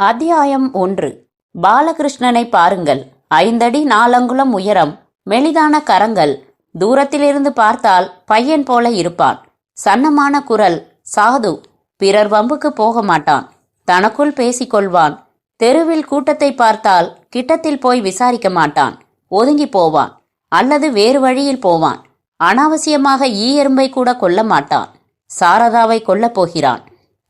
அத்தியாயம் 1. பாலகிருஷ்ணனை பாருங்கள். 5 அடி 4 அங்குலம் உயரம், மெலிதான கரங்கள். தூரத்திலிருந்து பார்த்தால் பையன் போல இருப்பான். சன்னமான குரல், சாது. பிறர் வம்புக்கு போக மாட்டான். தனக்குள் பேசிக்கொள்வான். தெருவில் கூட்டத்தை பார்த்தால் கிட்டத்தில் போய் விசாரிக்க மாட்டான். ஒதுங்கி போவான், அல்லது வேறு வழியில் போவான். அனாவசியமாக எறும்பை கூட கொல்ல மாட்டான். சாரதாவை கொல்லப் போகிறான்.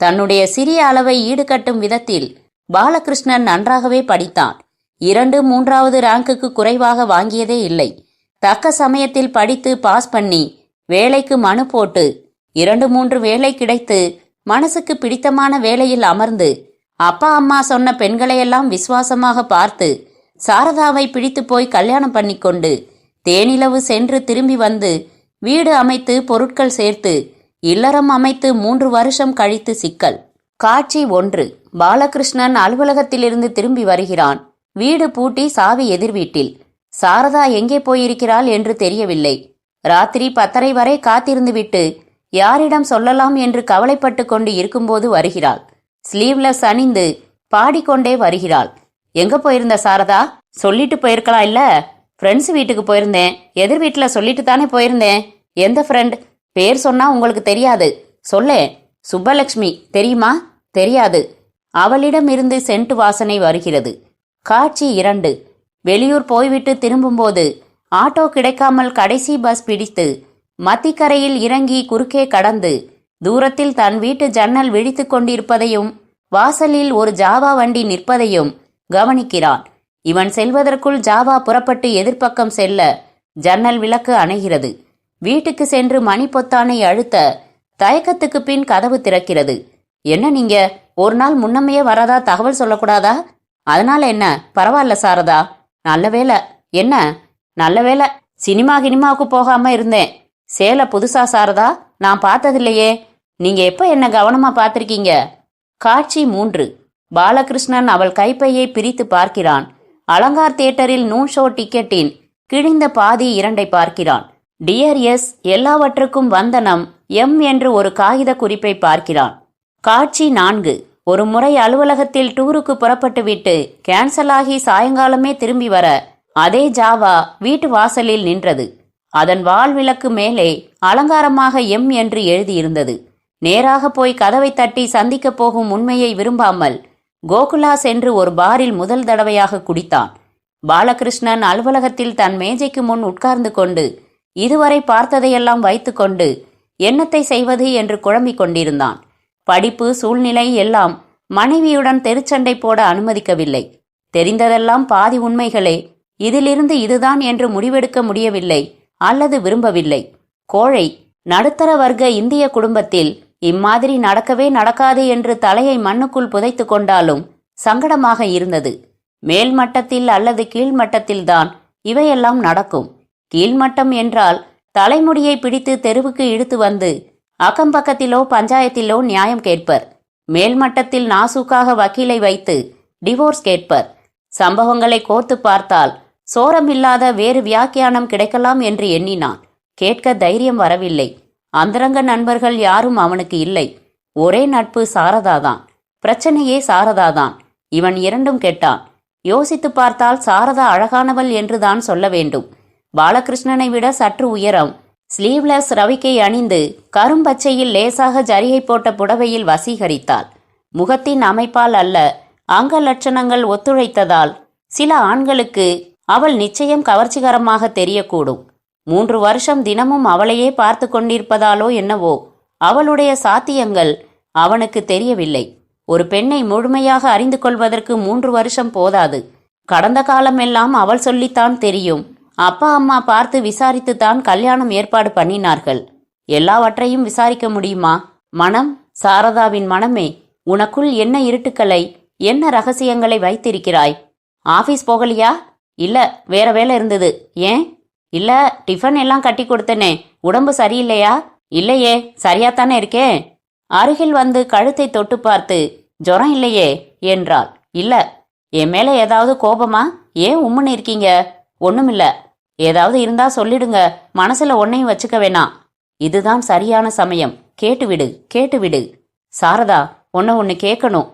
தன்னுடைய சிறிய அளவை ஈடுகட்டும் விதத்தில் பாலகிருஷ்ணன் நன்றாகவே படித்தான். 2, 3வது ரேங்குக்கு குறைவாக வாங்கியதே இல்லை. தக்க சமயத்தில் படித்து பாஸ் பண்ணி வேலைக்கு மனு போட்டு 2, 3 வேலை கிடைத்து மனசுக்கு பிடித்தமான வேலையில் அமர்ந்து அப்பா அம்மா சொன்ன பெண்களையெல்லாம் விசுவாசமாக பார்த்து சாரதாவை பிடித்து போய் கல்யாணம் பண்ணிக்கொண்டு தேனிலவு சென்று திரும்பி வந்து வீடு அமைத்து பொருட்கள் சேர்த்து இல்லறம் அமைத்து 3 வருஷம் கழித்து சிக்கல். காட்சி 1. பாலகிருஷ்ணன் அலுவலகத்திலிருந்து திரும்பி வருகிறான். வீடு பூட்டி, சாவி எதிர் வீட்டில். சாரதா எங்கே போயிருக்கிறாள் என்று தெரியவில்லை. ராத்திரி 10:30 வரை காத்திருந்துவிட்டு யாரிடம் சொல்லலாம் என்று கவலைப்பட்டு கொண்டு இருக்கும்போது வருகிறாள். ஸ்லீவ்லெஸ் அணிந்து பாடிக்கொண்டே வருகிறாள். எங்க போயிருந்த சாரதா? சொல்லிட்டு போயிருக்கலாம் இல்ல? ஃப்ரெண்ட்ஸ் வீட்டுக்கு போயிருந்தேன். எதிர் வீட்டில் சொல்லிட்டு தானே போயிருந்தேன். எந்த ஃப்ரெண்ட்? பேர் சொன்னா உங்களுக்கு தெரியாது. சொல்லே. சுப்பலட்சுமி. தெரியுமா? தெரியாது. அவளிடம் இருந்து சென்ட் வாசனை வருகிறது. காட்சி 2. வெளியூர் போய்விட்டு திரும்பும்போது ஆட்டோ கிடைக்காமல் கடைசி பஸ் பிடித்து மத்திக்கரையில் இறங்கி குறுக்கே கடந்து தூரத்தில் தன் வீட்டு ஜன்னல் விழித்து கொண்டிருப்பதையும் வாசலில் ஒரு ஜாவா வண்டி நிற்பதையும் கவனிக்கிறான். இவன் செல்வதற்குள் ஜாவா புறப்பட்டு எதிர்ப்பக்கம் செல்ல ஜன்னல் விளக்கு அணைகிறது. வீட்டுக்கு சென்று மணி பொத்தானை அழுத்த தயக்கத்துக்கு பின் கதவு திறக்கிறது. என்ன நீங்க ஒரு நாள் முன்னமையே வரதா தகவல் சொல்லக்கூடாதா? அதனால என்ன? பரவாயில்ல சாரதா. நல்ல வேலை. என்ன நல்ல வேலை? சினிமாவுக்கு போகாம இருந்தேன். சேலை புதுசா சாரதா? நான் பார்த்ததில்லையே. நீங்க எப்ப என்ன கவனமா பார்த்திருக்கீங்க? காட்சி 3. பாலகிருஷ்ணன் அவள் கைப்பையை பிரித்து பார்க்கிறான். அலங்கார் தியேட்டரில் நூன் ஷோ டிக்கெட்டின் கிழிந்த பாதி 2ஐ பார்க்கிறான். டியர் எஸ், எல்லாவற்றுக்கும் வந்தனம் எம் என்று ஒரு காகித குறிப்பை பார்க்கிறான். காட்சி 4. ஒரு முறை அலுவலகத்தில் டூருக்கு புறப்பட்டு விட்டு கேன்சல் ஆகி சாயங்காலமே திரும்பி வர அதே ஜாவா வீட்டு வாசலில் நின்றது. அதன் வால் விளக்கு மேலே அலங்காரமாக எம் என்று எழுதியிருந்தது. நேராக போய் கதவை தட்டி சந்திக்க போகும் உண்மையை விரும்பாமல் கோகுலா சென்று ஒரு பாரில் முதல் தடவையாக குடித்தான். பாலகிருஷ்ணன் அலுவலகத்தில் தன் மேஜைக்கு முன் உட்கார்ந்து கொண்டு இதுவரை பார்த்ததையெல்லாம் வைத்துக்கொண்டு என்னத்தை செய்வது என்று குழம்பிக் கொண்டிருந்தான். படிப்பு, சூழ்நிலை எல்லாம் மனைவியுடன் தெருச்சண்டை போட அனுமதிக்கவில்லை. தெரிந்ததெல்லாம் பாதி உண்மைகளே. இதிலிருந்து இதுதான் என்று முடிவெடுக்க முடியவில்லை அல்லது விரும்பவில்லை. கோழை நடுத்தர வர்க்க இந்திய குடும்பத்தில் இம்மாதிரி நடக்கவே நடக்காது என்று தலையை மண்ணுக்குள் புதைத்து கொண்டாலும் சங்கடமாக இருந்தது. மேல்மட்டத்தில் அல்லது கீழ்மட்டத்தில்தான் இவையெல்லாம் நடக்கும். கீழ்மட்டம் என்றால் தலைமுடியை பிடித்து தெருவுக்கு இழுத்து வந்து அக்கம்பக்கத்திலோ பஞ்சாயத்திலோ நியாயம் கேட்பர். மேல்மட்டத்தில் நாசூக்காக வக்கீலை வைத்து டிவோர்ஸ் கேட்பர். சம்பவங்களை கோர்த்து பார்த்தால் சோரமில்லாத வேறு வியாக்கியானம் கிடைக்கலாம் என்று எண்ணினான். கேட்க தைரியம் வரவில்லை. அந்தரங்க நண்பர்கள் யாரும் அவனுக்கு இல்லை. ஒரே நட்பு சாரதாதான். பிரச்சனையே சாரதாதான். இவன் 2ம் கெட்டான். யோசித்து பார்த்தால் சாரதா அழகானவள் என்றுதான் சொல்ல வேண்டும். பாலகிருஷ்ணனை விட சற்று உயரம், ஸ்லீவ்லெஸ் ரவிக்கை அணிந்து கரும்பச்சையில் லேசாக ஜரிகை போட்ட புடவையில் வசீகரித்தாள். முகத்தின் அமைப்பால் அல்ல, அங்க லட்சணங்கள் ஒத்துழைத்ததால் சில ஆண்களுக்கு அவள் நிச்சயம் கவர்ச்சிகரமாக தெரியக்கூடும். 3 வருஷம் தினமும் அவளையே பார்த்து கொண்டிருப்பதாலோ என்னவோ அவளுடைய சாத்தியங்கள் அவனுக்கு தெரியவில்லை. ஒரு பெண்ணை முழுமையாக அறிந்து கொள்வதற்கு 3 வருஷம் போதாது. கடந்த காலமெல்லாம் அவள் சொல்லித்தான் தெரியும். அப்பா அம்மா பார்த்து விசாரித்துத்தான் கல்யாணம் ஏற்பாடு பண்ணினார்கள். எல்லாவற்றையும் விசாரிக்க முடியுமா? மனம், சாரதாவின் மனமே, உனக்குள் என்ன இருட்டுக்களை, என்ன ரகசியங்களை வைத்திருக்கிறாய்? ஆபீஸ் போகலையா? இல்ல, வேற வேலை இருந்தது. ஏன்? இல்ல, டிஃபன் எல்லாம் கட்டி கொடுத்தனே. உடம்பு சரியில்லையா? இல்லையே, சரியாத்தானே இருக்கேன். அருகில் வந்து கழுத்தை தொட்டு பார்த்து, ஜுரம் இல்லையே என்றாள். இல்ல. என் மேல ஏதாவது கோபமா? ஏன் உம்முன்னு இருக்கீங்க? ஒண்ணுமில்ல. ஏதாவது இருந்தா சொல்லிடுங்க. மனசுல ஒன்னையும் வச்சுக்க வேணாம். இதுதான் சரியான சமயம். கேட்டுவிடு. சாரதா, ஒன்னு கேட்கணும்.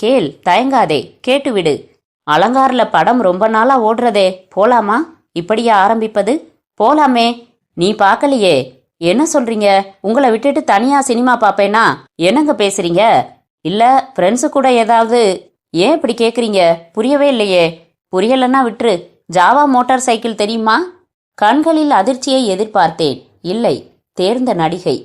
கேள், தயங்காதே, கேட்டுவிடு. அலங்கார்ல படம் ரொம்ப நாளா ஓடுறதே, போலாமா? இப்படியா ஆரம்பிப்பது? போலாமே. நீ பார்க்கலையே? என்ன சொல்றீங்க? உங்களை விட்டுட்டு தனியா சினிமா பாப்பேனா? என்னங்க பேசுறீங்க? இல்ல ஃப்ரெண்ட்ஸு கூட ஏதாவது? ஏன் இப்படி கேக்குறீங்க? புரியவே இல்லையே. புரியலன்னா விட்டுரு. ஜாவா மோட்டார் சைக்கிள் தெரியுமா? கண்களில் அதிர்ச்சியை எதிர்பார்த்தேன். இல்லை, தேர்ந்த நடிகை.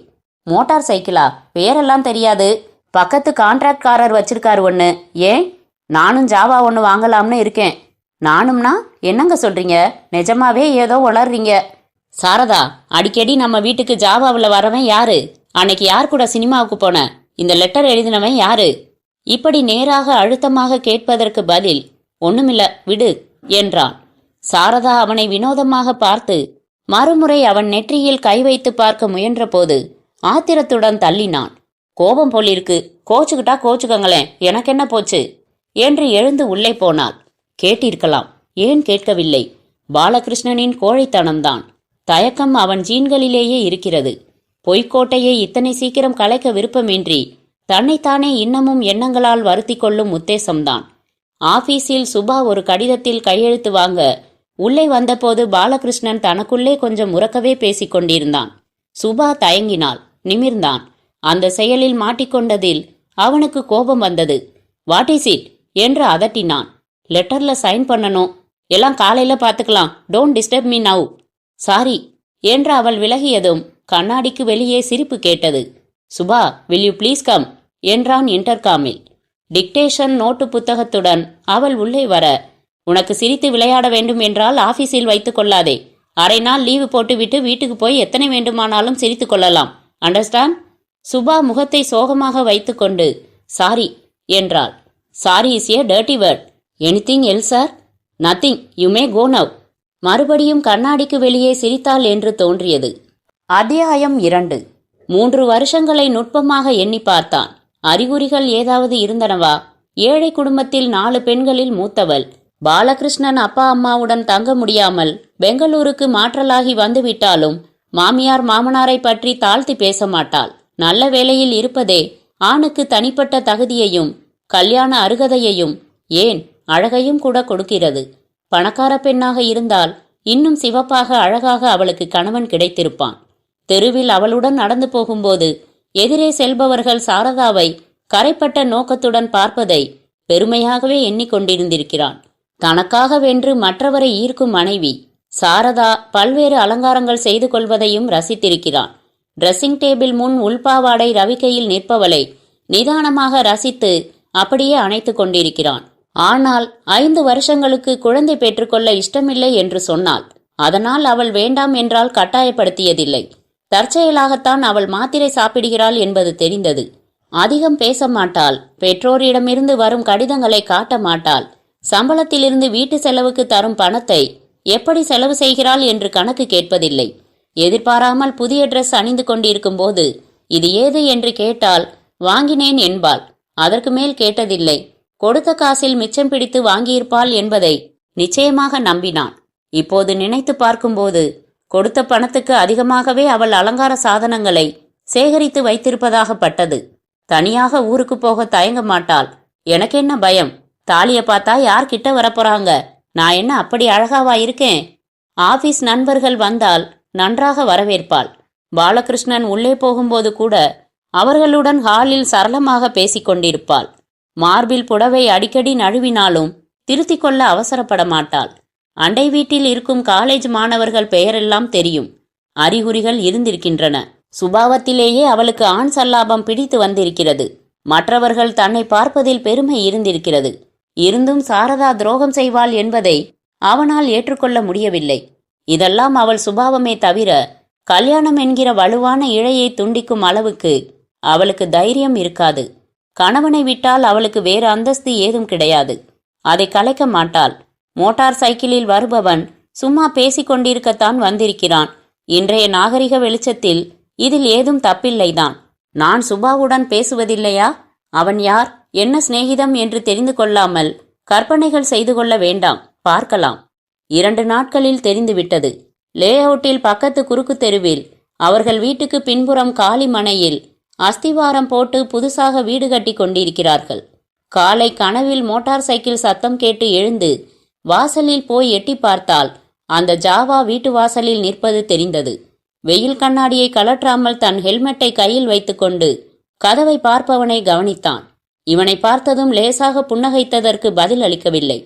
மோட்டார் சைக்கிளா? பேரெல்லாம் தெரியாது. பக்கத்து கான்ட்ராக்ட்காரர் வச்சிருக்காரு ஒன்று. ஏன்? நானும் ஜாவா ஒன்று வாங்கலாம்னு இருக்கேன். நானும்னா என்னங்க சொல்றீங்க? நிஜமாவே ஏதோ உளறீங்க. சாரதா, அடிக்கடி நம்ம வீட்டுக்கு ஜாவாவில் வரவன் யாரு? அன்னைக்கு யார் கூட சினிமாவுக்கு போன? இந்த லெட்டர் எழுதினவன் யாரு? இப்படி நேராக அழுத்தமாக கேட்பதற்கு பதில் ஒண்ணுமில்ல, விடு என்றான். சாரதா அவனை வினோதமாக பார்த்து மறுமுறை அவன் நெற்றியில் கை வைத்து பார்க்க முயன்றபோது ஆத்திரத்துடன் தள்ளினான். கோபம் போலிருக்கு. கோச்சுக்கிட்டா கோச்சுக்கங்களேன், எனக்கு என்ன போச்சு என்று எழுந்து உள்ளே போனாள். கேட்டிருக்கலாம். ஏன் கேட்கவில்லை? பாலகிருஷ்ணனின் கோழைத்தனம்தான். தயக்கம் அவன் ஜீன்களிலேயே இருக்கிறது. பொய்க்கோட்டையை இத்தனை சீக்கிரம் கலைக்க விருப்பமின்றி தன்னைத்தானே இன்னமும் எண்ணங்களால் வருத்தி கொள்ளும் உத்தேசம்தான். ஆபீஸில் சுபா ஒரு கடிதத்தில் கையெழுத்து வாங்க உள்ளே வந்தபோது பாலகிருஷ்ணன் தனக்குள்ளே கொஞ்சம் உறக்கவே பேசிக் கொண்டிருந்தான். சுபா தயங்கினாள், நிமிர்ந்தான். அந்த செயலில் மாட்டிக்கொண்டதில் அவனுக்கு கோபம் வந்தது. வாட் இஸ் இட் என்று அதட்டினான். லெட்டர்ல சைன் பண்ணணும். எல்லாம் காலையில பார்த்துக்கலாம். Don't disturb me now. Sorry என்று அவள் விலகியதும் கண்ணாடிக்கு வெளியே சிரிப்பு கேட்டது. Subha, will you please come என்றான் இன்டர்காமில். டிக்டேஷன் நோட்டு புத்தகத்துடன் அவள் உள்ளே வர, உனக்கு சிரித்து விளையாட வேண்டும் என்றால் ஆபீஸில் வைத்துக் கொள்ளாதே. அரை நாள் லீவு போட்டுவிட்டு வீட்டுக்கு போய் எத்தனை வேண்டுமானாலும் சிரித்துக் கொள்ளலாம். அண்டர்ஸ்டாண்ட்? சுபா முகத்தை சோகமாக வைத்துக்கொண்டு சாரி என்றாள். Sorry is a dirty word. Anything else sir? Nothing. You may go now. மறுபடியும் கண்ணாடிக்கு வெளியே சிரித்தாள் என்று தோன்றியது. அத்தியாயம் 2. 3 வருஷங்களை நுட்பமாக எண்ணி பார்த்தான். அறிகுறிகள் ஏதாவது இருந்தனவா? ஏழை குடும்பத்தில் 4 பெண்களில் மூத்தவள். பாலகிருஷ்ணன் அப்பா அம்மாவுடன் தங்க முடியாமல் பெங்களூருக்கு மாற்றலாகி வந்துவிட்டாலும் மாமியார் மாமனாரை பற்றி தாழ்த்தி பேச மாட்டாள். நல்ல வேலையில் இருப்பதே ஆணுக்கு தனிப்பட்ட தகுதியையும் கல்யாண அருகதையையும், ஏன் அழகையும் கூட கொடுக்கிறது. பணக்கார பெண்ணாக இருந்தால் இன்னும் சிவப்பாக அழகாக அவளுக்கு கணவன் கிடைத்திருப்பான். தெருவில் அவளுடன் நடந்து போகும்போது எதிரே செல்பவர்கள் சாரதாவை கரைப்பட்ட நோக்கத்துடன் பார்ப்பதை பெருமையாகவே எண்ணிக்கொண்டிருந்திருக்கிறான். தனக்காக வென்று மற்றவரை ஈர்க்கும் மனைவி சாரதா பல்வேறு அலங்காரங்கள் செய்து கொள்வதையும் ரசித்திருக்கிறான். ட்ரெஸ்ஸிங் டேபிள் முன் உள்பாவாடை ரவிக்கையில் நிற்பவளை நிதானமாக ரசித்து அப்படியே அணைத்து கொண்டிருக்கிறான். ஆனால் 5 வருஷங்களுக்கு குழந்தை பெற்றுக்கொள்ள இஷ்டமில்லை என்று சொன்னாள். அதனால் அவள் வேண்டாம் என்றால் கட்டாயப்படுத்தியதில்லை. தற்செயலாகத்தான் அவள் மாத்திரை சாப்பிடுகிறாள் என்பது தெரிந்தது. அதிகம் பேச மாட்டாள். பெற்றோரிடமிருந்து வரும் கடிதங்களை காட்ட மாட்டாள். சம்பளத்திலிருந்து வீட்டு செலவுக்கு தரும் பணத்தை எப்படி செலவு செய்கிறாள் என்று கணக்கு கேட்பதில்லை. எதிர்பாராமல் புதிய ட்ரெஸ் அணிந்து கொண்டிருக்கும் போது இது ஏது என்று கேட்டால் வாங்கினேன் என்பாள். அதற்கு மேல் கேட்டதில்லை. கொடுத்த காசில் மிச்சம் பிடித்து வாங்கியிருப்பாள் என்பதை நிச்சயமாக நம்பினான். இப்போது நினைத்து பார்க்கும்போது கொடுத்த பணத்துக்கு அதிகமாகவே அவள் அலங்கார சாதனங்களை சேகரித்து வைத்திருப்பதாகப்பட்டது. தனியாக ஊருக்கு போக தயங்க மாட்டாள். எனக்கு என்ன பயம்? தாலியை பார்த்தா யார் கிட்ட வரப்போறாங்க? நான் என்ன அப்படி அழகாவா இருக்கேன்? ஆபீஸ் நண்பர்கள் வந்தால் நன்றாக வரவேற்பாள். பாலகிருஷ்ணன் உள்ளே போகும்போது கூட அவர்களுடன் ஹாலில் சரளமாக பேசிக்கொண்டிருப்பாள். மார்பில் புடவை அடிக்கடி நழுவினாலும் திருத்திக் கொள்ள அவசரப்பட மாட்டாள். அண்டை வீட்டில் இருக்கும் காலேஜ் மாணவர்கள் பெயரெல்லாம் தெரியும். அறிகுறிகள் இருந்திருக்கின்றன. சுபாவத்திலேயே அவளுக்கு ஆண் சல்லாபம் பிடித்து வந்திருக்கிறது. மற்றவர்கள் தன்னை பார்ப்பதில் பெருமை இருந்திருக்கிறது. இருந்தும் சாரதா துரோகம் செய்வாள் என்பதை அவனால் ஏற்றுக்கொள்ள முடியவில்லை. இதெல்லாம் அவள் சுபாவமே தவிர கல்யாணம் என்கிற வலுவான இழையை துண்டிக்கும் அளவுக்கு அவளுக்கு தைரியம் இருக்காது. கணவனை விட்டால் அவளுக்கு வேறு அந்தஸ்து ஏதும் கிடையாது. அதை கலைக்க மாட்டாள். மோட்டார் சைக்கிளில் வருபவன் சும்மா பேசிக்கொண்டிருக்கத்தான் வந்திருக்கிறான். இன்றைய நாகரிக வெளிச்சத்தில் இதில் ஏதும் தப்பில்லைதான். நான் சுபாவுடன் பேசுவதில்லையா? அவன் யார், என்ன சிநேகிதம் என்று தெரிந்து கொள்ளாமல் கற்பனைகள் செய்து கொள்ள வேண்டாம். பார்க்கலாம். 2 நாட்களில் தெரிந்துவிட்டது. லே அவுட்டில் பக்கத்து குறுக்கு தெருவில் அவர்கள் வீட்டுக்கு பின்புறம் காலி மனையில் அஸ்திவாரம் போட்டு புதுசாக வீடு கட்டி கொண்டிருக்கிறார்கள். காலை கனவில் மோட்டார் சைக்கிள் சத்தம் கேட்டு எழுந்து வாசலில் போய் எட்டி பார்த்தால் அந்த ஜாவா வீட்டு வாசலில் நிற்பது தெரிந்தது. வெயில் கண்ணாடியை கழற்றாமல் தன் ஹெல்மெட்டை கையில் வைத்துக்கொண்டு கதவை பார்ப்பவனை கவனித்தான். இவனை பார்த்ததும் லேசாக புன்னகைத்ததற்கு பதில் அளிக்கவில்லை.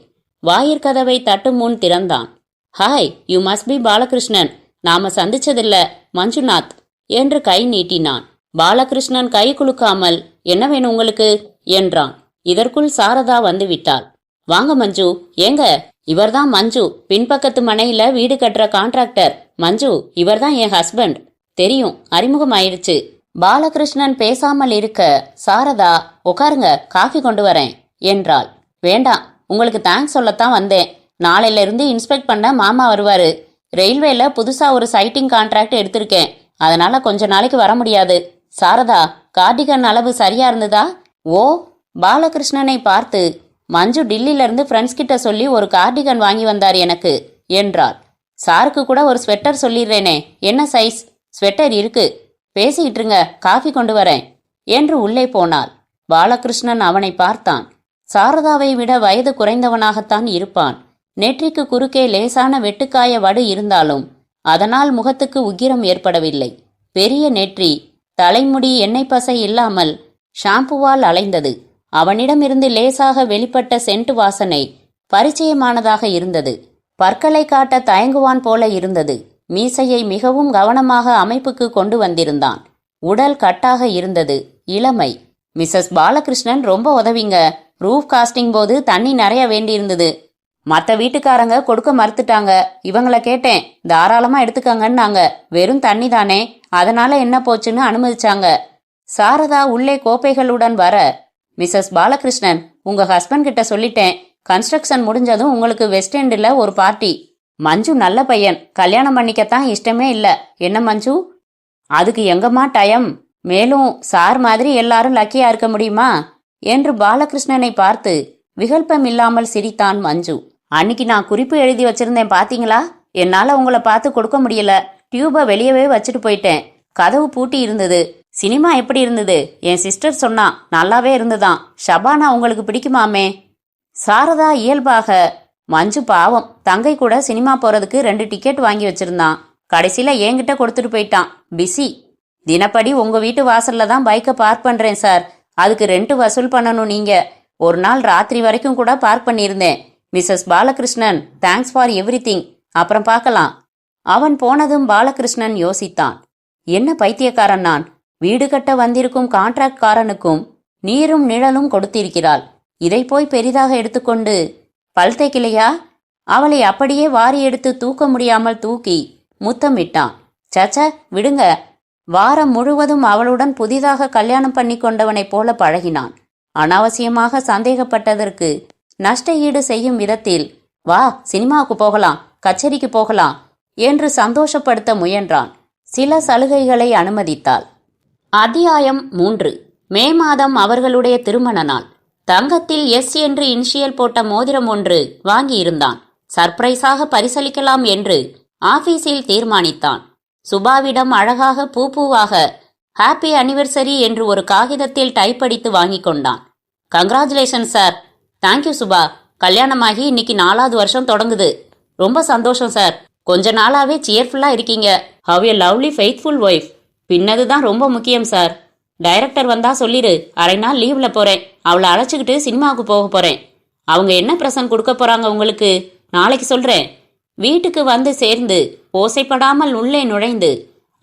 வாயிற்கதவை தட்டும் முன் திறந்தான். Hi, you must be Balakrishnan. நாம சந்திச்சதில்ல, மஞ்சுநாத் என்று கை நீட்டினான். பாலகிருஷ்ணன் கை குலுக்காமல் என்ன வேணும் உங்களுக்கு என்றான். இதற்குள் சாரதா வந்துவிட்டாள். வாங்க மஞ்சு. ஏங்க, இவர்தான் மஞ்சு, பின்பக்கத்து மனையில வீடு கட்டுற கான்ட்ராக்டர். மஞ்சு, இவர்தான் என் ஹஸ்பண்ட். தெரியும், அறிமுகம் ஆயிடுச்சு. பாலகிருஷ்ணன் பேசாமல் இருக்க சாரதா உட்காருங்க, காஃபி கொண்டு வரேன் என்றாள். வேண்டாம், உங்களுக்கு தேங்க்ஸ் சொல்லத்தான் வந்தேன். நாளையில இருந்து இன்ஸ்பெக்ட் பண்ண மாமா வருவாரு. ரயில்வேல புதுசா ஒரு சைட்டிங் கான்ட்ராக்ட் எடுத்திருக்கேன், அதனால கொஞ்ச நாளைக்கு வர முடியாது. சாரதா, கார்டிகன் அளவு சரியா இருந்ததா? ஓ. பாலகிருஷ்ணனை பார்த்து மஞ்சு டில்லில இருந்து ஃப்ரெண்ட்ஸ் கிட்ட சொல்லி ஒரு கார்டிகன் வாங்கி வந்தார் எனக்கு என்றாள். சாருக்கு கூட ஒரு ஸ்வெட்டர் சொல்லிடுறேனே, என்ன சைஸ்? ஸ்வெட்டர் இருக்கு, பேசிக்கிட்டு இருங்க, காஃபி கொண்டு வரேன் என்று உள்ளே போனாள். பாலகிருஷ்ணன் அவனை பார்த்தான். சாரதாவை விட வயது குறைந்தவனாகத்தான் இருப்பான். நெற்றிக்கு குறுக்கே லேசான வெட்டுக்காய வடு இருந்தாலும் அதனால் முகத்துக்கு உக்கிரம் ஏற்படவில்லை. பெரிய நெற்றி, தலைமுடி எண்ணெய் பசை இல்லாமல் ஷாம்புவால் அலைந்தது. அவனிடமிருந்து லேசாக வெளிப்பட்ட சென்ட் வாசனை பரிச்சயமானதாக இருந்தது. பற்களை காட்ட தயங்குவான் போல இருந்தது. மீசையை மிகவும் கவனமாக அமைப்புக்கு கொண்டு வந்திருந்தான். உடல் கட்டாக இருந்தது, இளமை. மிஸ்ஸஸ் பாலகிருஷ்ணன் ரொம்ப உதவிங்க. ரூஃப் காஸ்டிங் போது தண்ணி நிறைய வேண்டியிருந்தது. மற்ற வீட்டுக்காரங்க கொடுக்க மறுத்துட்டாங்க. இவங்கள கேட்டேன், தாராளமா எடுத்துக்கங்கன்னாங்க. வெறும் தண்ணி தானே, அதனால என்ன போச்சுன்னு அனுமதிச்சாங்க. சாரதா உள்ளே கோப்பைகளுடன் வர, மிஸ்ஸஸ் பாலகிருஷ்ணன், உங்க ஹஸ்பண்ட் கிட்ட சொல்லிட்டேன், கன்ஸ்ட்ரக்ஷன் முடிஞ்சதும் உங்களுக்கு வெஸ்ட் எண்டில் ஒரு பார்ட்டி. மஞ்சு நல்ல பையன், கல்யாணம் பண்ணிக்கத்தான் இஷ்டமே இல்ல. என்ன மஞ்சு? அதுக்கு எங்கம்மா டைம்? மேலும் சார் மாதிரி எல்லாரும் லக்கியா இருக்க முடியுமா என்று பாலகிருஷ்ணனை பார்த்து விகல்பம் இல்லாமல் சிரித்தான் மஞ்சு. அன்னைக்கு நான் குறிப்பு எழுதி வச்சிருந்தேன் பாத்தீங்களா? என்னால உங்களை பார்த்து கொடுக்க முடியல. டியூபை வெளியவே வச்சுட்டு போயிட்டேன். கதவு பூட்டி இருந்தது. சினிமா எப்படி இருந்தது? என் சிஸ்டர் சொன்னா நல்லாவே இருந்துதான். ஷபானா உங்களுக்கு பிடிக்குமாமே? சாரதா இயல்பாக, மஞ்சு பாவம், தங்கை கூட சினிமா போறதுக்கு 2 டிக்கெட் வாங்கி வச்சிருந்தான். கடைசியில என்கிட்ட கொடுத்துட்டு போயிட்டான். பிஸி. தினப்படி உங்க வீட்டு வாசல்ல தான் பைக்கை பார்க் பண்றேன் சார். அதுக்கு ரெண்ட் வசூல் பண்ணணும் நீங்க. ஒரு நாள் ராத்திரி வரைக்கும் கூட பார்க் பண்ணியிருந்தேன். Mrs Balakrishnan, thanks for everything. அப்புறம் பார்க்கலாம். அவன் போனதும் பாலகிருஷ்ணன் யோசித்தான். என்ன பைத்தியக்காரன் நான்! வீடு கட்ட வந்திருக்கும் கான்ட்ராக்ட்காரனுக்கும் நீரும் நிழலும் கொடுத்திருக்கிறாள். இதை போய் பெரிதாக எடுத்துக்கொண்டு பல் தேய்க்கலையா? அவளை அப்படியே வாரி எடுத்து தூக்க முடியாமல் தூக்கி முத்தமிட்டான். சச்ச, விடுங்க. வாரம் முழுவதும் அவளுடன் புதிதாக கல்யாணம் பண்ணி கொண்டவனைப் போல பழகினான். அனாவசியமாக சந்தேகப்பட்டதற்கு நஷ்ட ஈடு செய்யும் விதத்தில், வா சினிமாவுக்கு போகலாம், கச்சேரிக்கு போகலாம் என்று சந்தோஷப்படுத்த முயன்றான். சில சலுகைகளை அனுமதித்தாள். அத்தியாயம் 3. மே மாதம் அவர்களுடைய திருமண நாள். தங்கத்தில் எஸ் என்று இனிஷியல் போட்ட மோதிரம் ஒன்று வாங்கியிருந்தான். சர்ப்ரைஸாக பரிசளிக்கலாம் என்று ஆபீஸில் தீர்மானித்தான். சுபாவிடம் அழகாக பூவாக ஹாப்பி அனிவர்சரி என்று ஒரு காகிதத்தில் டைப் அடித்து வாங்கி கொண்டான். Congratulation sir. தேங்க்யூ சுபா. கல்யாணமாகி இன்னைக்கு 4வது வருஷம் தொடங்குது. ரொம்ப சந்தோஷம் சார். கொஞ்ச நாளாவே சியர்ஃபுல்லா இருக்கீங்க. How a lovely faithful wife. பின்னதுதான் ரொம்ப முக்கியம் சார். டைரக்டர் வந்தா சொல்லிரு, அரை நாள் லீவ்ல போறேன். அவளை அழைச்சிக்கிட்டு சினிமாவுக்கு போக போறேன். அவங்க என்ன பிரசன்ட் கொடுக்க போறாங்க உங்களுக்கு நாளைக்கு சொல்றேன். வீட்டுக்கு வந்து சேர்ந்து ஓசைப்படாமல் உள்ளே நுழைந்து